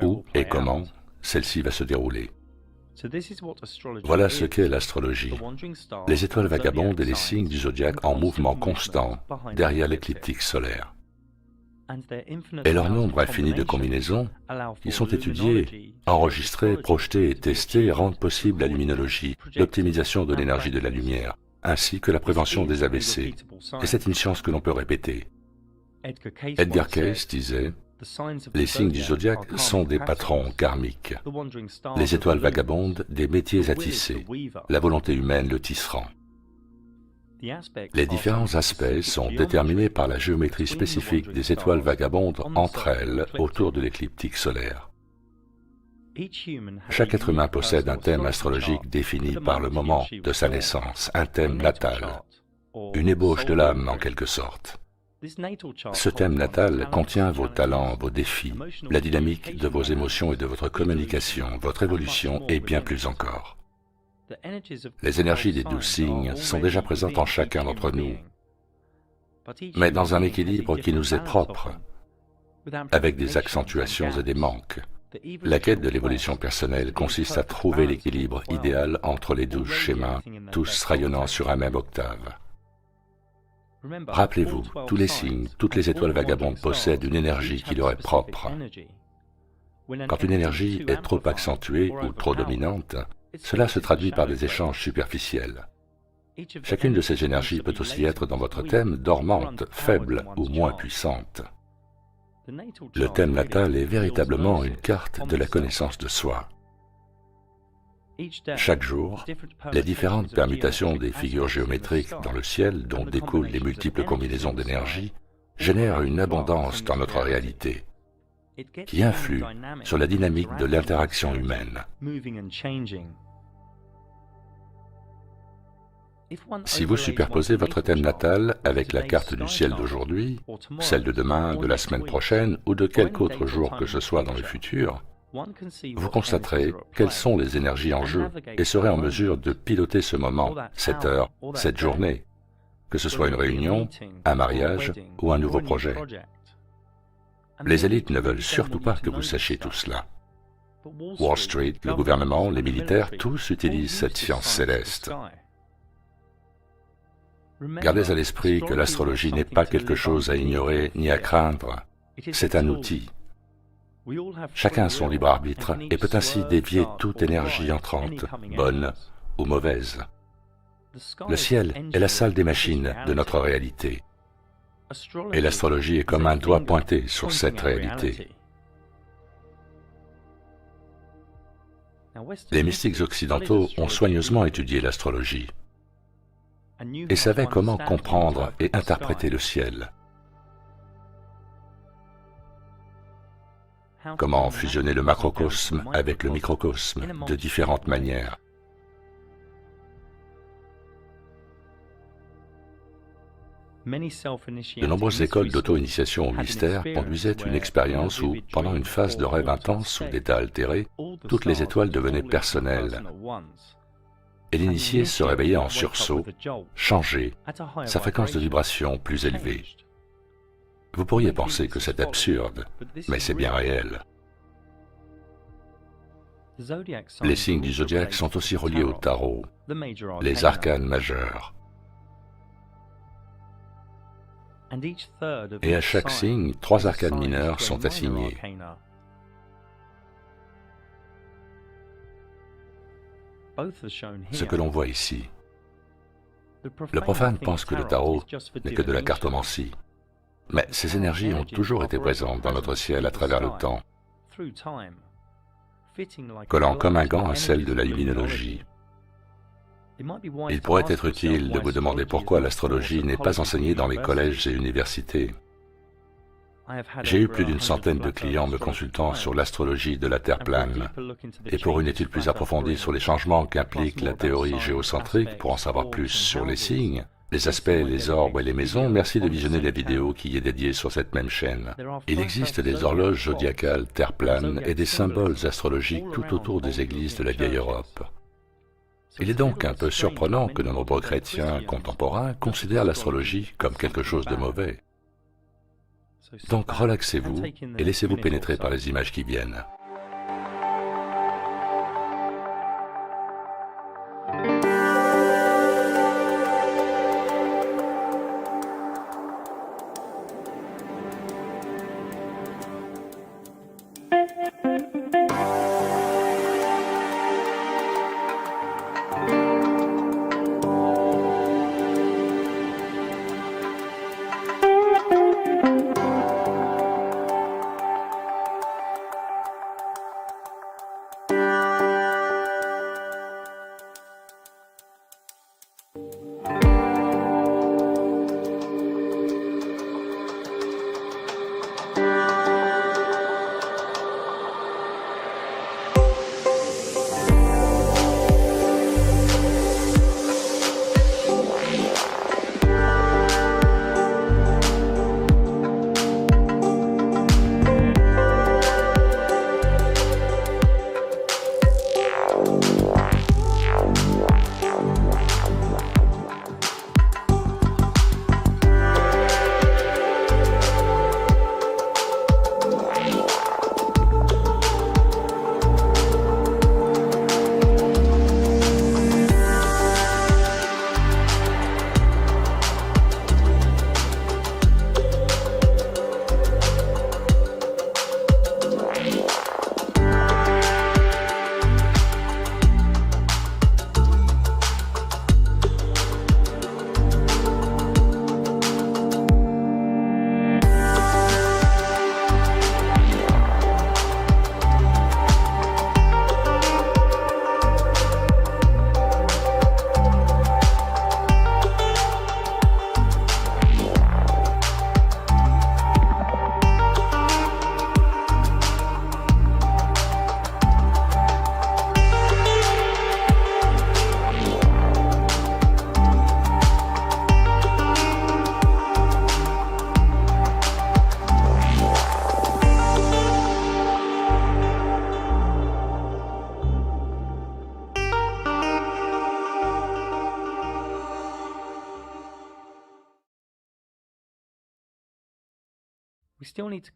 Où et comment celle-ci va se dérouler. Voilà ce qu'est l'astrologie. Les étoiles vagabondes et les signes du zodiaque en mouvement constant derrière l'écliptique solaire. Et leur nombre infini de combinaisons, qui sont étudiées, enregistrées, projetées et testées, rendent possible la luminologie, l'optimisation de l'énergie de la lumière, ainsi que la prévention des AVC. Et c'est une science que l'on peut répéter. Edgar Cayce disait: les signes du zodiaque sont des patrons karmiques, les étoiles vagabondes des métiers à tisser, la volonté humaine le tisserand. Les différents aspects sont déterminés par la géométrie spécifique des étoiles vagabondes entre elles autour de l'écliptique solaire. Chaque être humain possède un thème astrologique défini par le moment de sa naissance, un thème natal, une ébauche de l'âme en quelque sorte. Ce thème natal contient vos talents, vos défis, la dynamique de vos émotions et de votre communication, votre évolution et bien plus encore. Les énergies des 12 signes sont déjà présentes en chacun d'entre nous, mais dans un équilibre qui nous est propre, avec des accentuations et des manques. La quête de l'évolution personnelle consiste à trouver l'équilibre idéal entre les 12 schémas, tous rayonnant sur un même octave. Rappelez-vous, tous les signes, toutes les étoiles vagabondes possèdent une énergie qui leur est propre. Quand une énergie est trop accentuée ou trop dominante, cela se traduit par des échanges superficiels. Chacune de ces énergies peut aussi être dans votre thème dormante, faible ou moins puissante. Le thème natal est véritablement une carte de la connaissance de soi. Chaque jour, les différentes permutations des figures géométriques dans le ciel, dont découlent les multiples combinaisons d'énergie, génèrent une abondance dans notre réalité, qui influe sur la dynamique de l'interaction humaine. Si vous superposez votre thème natal avec la carte du ciel d'aujourd'hui, celle de demain, de la semaine prochaine ou de quelque autre jour que ce soit dans le futur, vous constaterez quelles sont les énergies en jeu et serez en mesure de piloter ce moment, cette heure, cette journée, que ce soit une réunion, un mariage ou un nouveau projet. Les élites ne veulent surtout pas que vous sachiez tout cela. Wall Street, le gouvernement, les militaires, tous utilisent cette science céleste. Gardez à l'esprit que l'astrologie n'est pas quelque chose à ignorer ni à craindre, C'est un outil. Chacun a son libre arbitre et peut ainsi dévier toute énergie entrante, bonne ou mauvaise. Le ciel est la salle des machines de notre réalité. Et l'astrologie est comme un doigt pointé sur cette réalité. Les mystiques occidentaux ont soigneusement étudié l'astrologie et savaient comment comprendre et interpréter le ciel. Comment fusionner le macrocosme avec le microcosme de différentes manières. De nombreuses écoles d'auto-initiation au mystère conduisaient une expérience où, pendant une phase de rêve intense ou d'état altéré, toutes les étoiles devenaient personnelles. Et l'initié se réveillait en sursaut, changé, sa fréquence de vibration plus élevée. Vous pourriez penser que c'est absurde, mais c'est bien réel. Les signes du zodiaque sont aussi reliés au tarot, les arcanes majeurs. Et à chaque signe, 3 arcanes mineures sont assignés. Ce que l'on voit ici. Le profane pense que le tarot n'est que de la cartomancie. Mais ces énergies ont toujours été présentes dans notre ciel à travers le temps, collant comme un gant à celle de la luminologie. Il pourrait être utile de vous demander pourquoi l'astrologie n'est pas enseignée dans les collèges et universités. J'ai eu plus d'une centaine de clients me consultant sur l'astrologie de la Terre plane, et pour une étude plus approfondie sur les changements qu'implique la théorie géocentrique, pour en savoir plus sur les signes, les aspects, les orbes et les maisons, merci de visionner la vidéo qui est dédiée sur cette même chaîne. Il existe des horloges zodiacales Terre plane et des symboles astrologiques tout autour des églises de la vieille Europe. Il est donc un peu surprenant que de nombreux chrétiens contemporains considèrent l'astrologie comme quelque chose de mauvais. Donc relaxez-vous et laissez-vous pénétrer par les images qui viennent.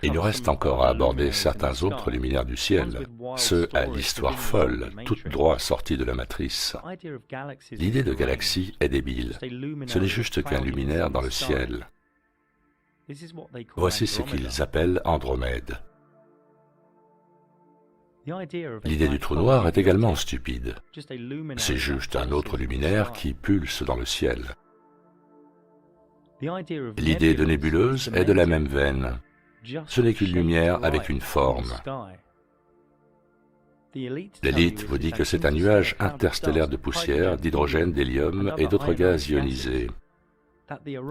Il nous reste encore à aborder certains autres luminaires du ciel, ceux à l'histoire folle, toute droit sortie de la matrice. L'idée de galaxie est débile, ce n'est juste qu'un luminaire dans le ciel. Voici ce qu'ils appellent Andromède. L'idée du trou noir est également stupide. C'est juste un autre luminaire qui pulse dans le ciel. L'idée de nébuleuse est de la même veine. Ce n'est qu'une lumière avec une forme. L'élite vous dit que c'est un nuage interstellaire de poussière, d'hydrogène, d'hélium et d'autres gaz ionisés.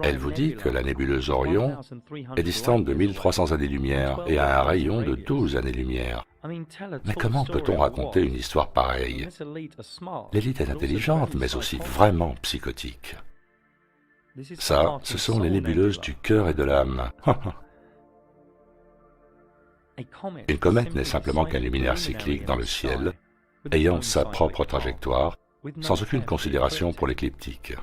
Elle vous dit que la nébuleuse Orion est distante de 1300 années-lumière et a un rayon de 12 années-lumière. Mais comment peut-on raconter une histoire pareille? L'élite est intelligente, mais aussi vraiment psychotique. Ça, ce sont les nébuleuses du cœur et de l'âme. Une comète n'est simplement qu'un luminaire cyclique dans le ciel, ayant sa propre trajectoire, sans aucune considération pour l'écliptique.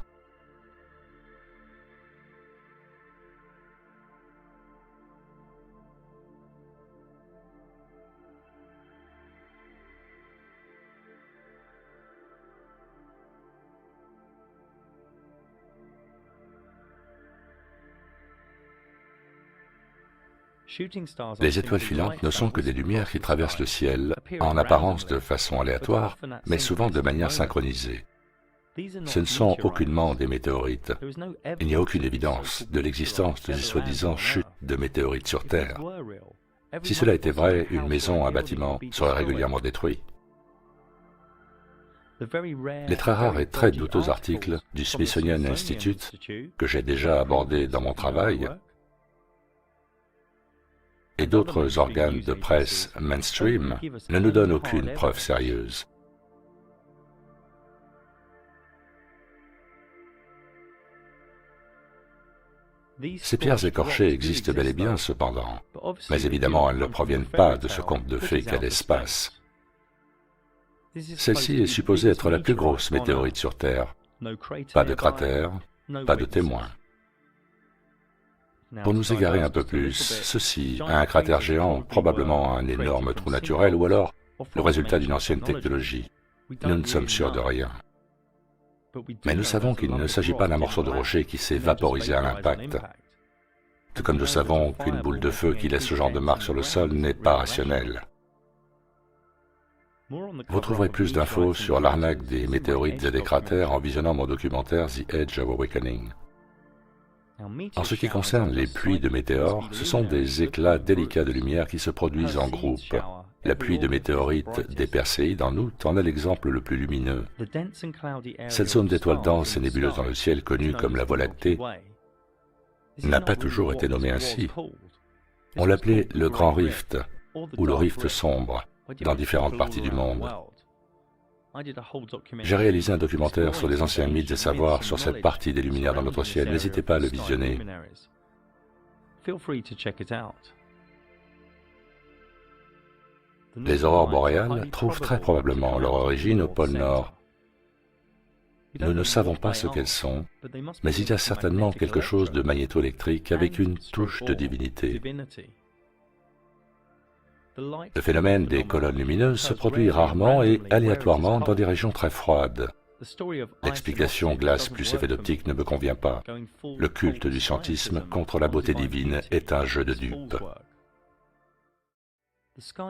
Les étoiles filantes ne sont que des lumières qui traversent le ciel, en apparence de façon aléatoire, mais souvent de manière synchronisée. Ce ne sont aucunement des météorites. Il n'y a aucune évidence de l'existence de ces soi-disant chutes de météorites sur Terre. Si cela était vrai, une maison, un bâtiment serait régulièrement détruit. Les très rares et très douteux articles du Smithsonian Institute, que j'ai déjà abordés dans mon travail, et d'autres organes de presse mainstream ne nous donnent aucune preuve sérieuse. Ces pierres écorchées existent bel et bien cependant, mais évidemment elles ne proviennent pas de ce conte de fées qu'est l'espace. Celle-ci est supposée être la plus grosse météorite sur Terre. Pas de cratère, pas de témoins. Pour nous égarer un peu plus, ceci a un cratère géant, probablement un énorme trou naturel, ou alors le résultat d'une ancienne technologie. Nous ne sommes sûrs de rien. Mais nous savons qu'il ne s'agit pas d'un morceau de rocher qui s'est vaporisé à l'impact. Tout comme nous savons qu'une boule de feu qui laisse ce genre de marque sur le sol n'est pas rationnelle. Vous trouverez plus d'infos sur l'arnaque des météorites et des cratères en visionnant mon documentaire The Edge of Awakening. En ce qui concerne les pluies de météores, ce sont des éclats délicats de lumière qui se produisent en groupe. La pluie de météorites des Perséides en août en est l'exemple le plus lumineux. Cette zone d'étoiles denses et nébuleuses dans le ciel, connue comme la Voie lactée, n'a pas toujours été nommée ainsi. On l'appelait le Grand Rift, ou le Rift sombre, dans différentes parties du monde. J'ai réalisé un documentaire sur les anciens mythes et savoirs sur cette partie des luminaires dans notre ciel. N'hésitez pas à le visionner. Les aurores boréales trouvent très probablement leur origine au pôle Nord. Nous ne savons pas ce qu'elles sont, mais il y a certainement quelque chose de magnétoélectrique avec une touche de divinité. Le phénomène des colonnes lumineuses se produit rarement et aléatoirement dans des régions très froides. L'explication glace plus effet d'optique ne me convient pas. Le culte du scientisme contre la beauté divine est un jeu de dupes.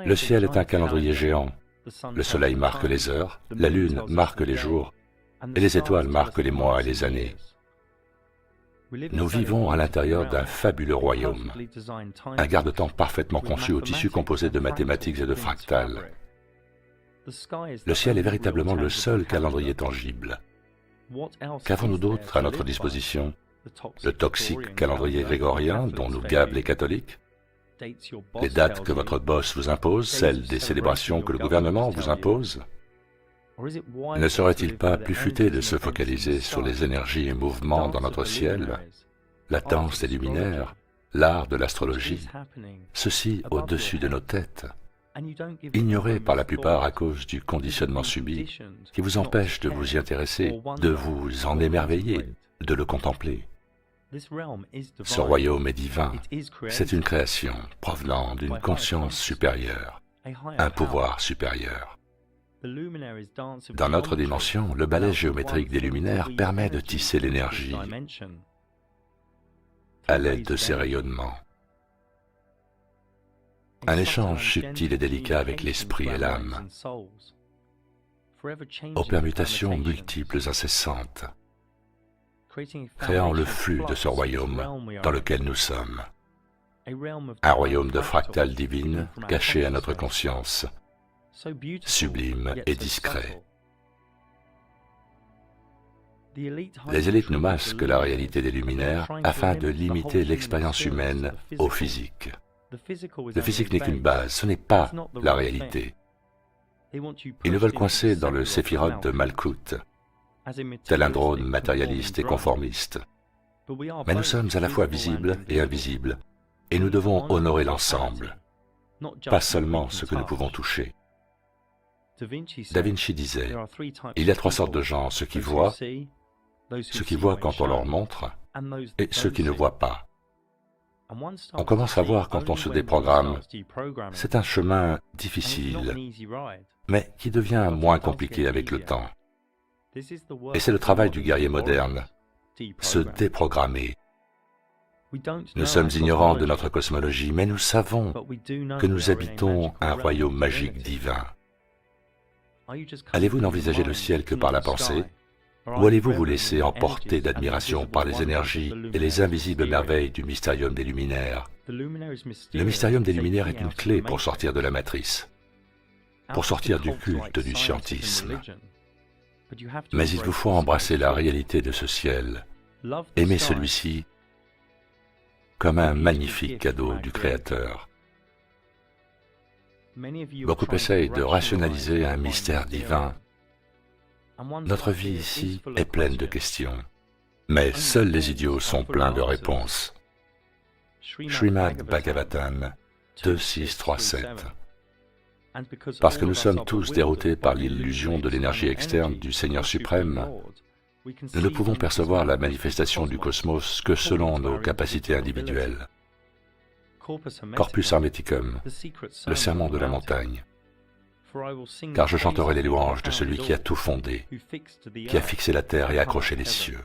Le ciel est un calendrier géant. Le soleil marque les heures, la lune marque les jours, et les étoiles marquent les mois et les années. Nous vivons à l'intérieur d'un fabuleux royaume, un garde-temps parfaitement conçu au tissu composé de mathématiques et de fractales. Le ciel est véritablement le seul calendrier tangible. Qu'avons-nous d'autre à notre disposition? Le toxique calendrier grégorien dont nous gabent les catholiques? Les dates que votre boss vous impose, celles des célébrations que le gouvernement vous impose? Ne serait-il pas plus futé de se focaliser sur les énergies et mouvements dans notre ciel, la danse des luminaires, l'art de l'astrologie, ceci au-dessus de nos têtes, ignorés par la plupart à cause du conditionnement subi qui vous empêche de vous y intéresser, de vous en émerveiller, de le contempler. Ce royaume est divin, c'est une création provenant d'une conscience supérieure, un pouvoir supérieur. Dans notre dimension, le balai géométrique des luminaires permet de tisser l'énergie. à l'aide de ces rayonnements. Un échange subtil et délicat avec l'esprit et l'âme, aux permutations multiples incessantes, créant le flux de ce royaume dans lequel nous sommes. Un royaume de fractales divines caché à notre conscience, sublime et discret. Les élites nous masquent la réalité des luminaires afin de limiter l'expérience humaine au physique. Le physique n'est qu'une base, ce n'est pas la réalité. Ils nous veulent coincer dans le séphiroth de Malkout, tel un drone matérialiste et conformiste. Mais nous sommes à la fois visibles et invisibles, et nous devons honorer l'ensemble, pas seulement ce que nous pouvons toucher. Da Vinci disait, il y a trois sortes de gens, ceux qui voient quand on leur montre, et ceux qui ne voient pas. On commence à voir quand on se déprogramme. C'est un chemin difficile, mais qui devient moins compliqué avec le temps. Et c'est le travail du guerrier moderne, se déprogrammer. Nous sommes ignorants de notre cosmologie, mais nous savons que nous habitons un royaume magique divin. Allez-vous n'envisager le ciel que par la pensée, ou allez-vous vous laisser emporter d'admiration par les énergies et les invisibles merveilles du mystérium des luminaires? Le mystérium des luminaires est une clé pour sortir de la matrice, pour sortir du culte du scientisme. Mais il vous faut embrasser la réalité de ce ciel, aimer celui-ci comme un magnifique cadeau du Créateur. Beaucoup essayent de rationaliser un mystère divin. Notre vie ici est pleine de questions, mais seuls les idiots sont pleins de réponses. Srimad Bhagavatam 2.6.3.7. Parce que nous sommes tous déroutés par l'illusion de l'énergie externe du Seigneur suprême, nous ne pouvons percevoir la manifestation du cosmos que selon nos capacités individuelles. Corpus Hermeticum, le sermon de la montagne. Car je chanterai les louanges de celui qui a tout fondé, qui a fixé la terre et accroché les cieux.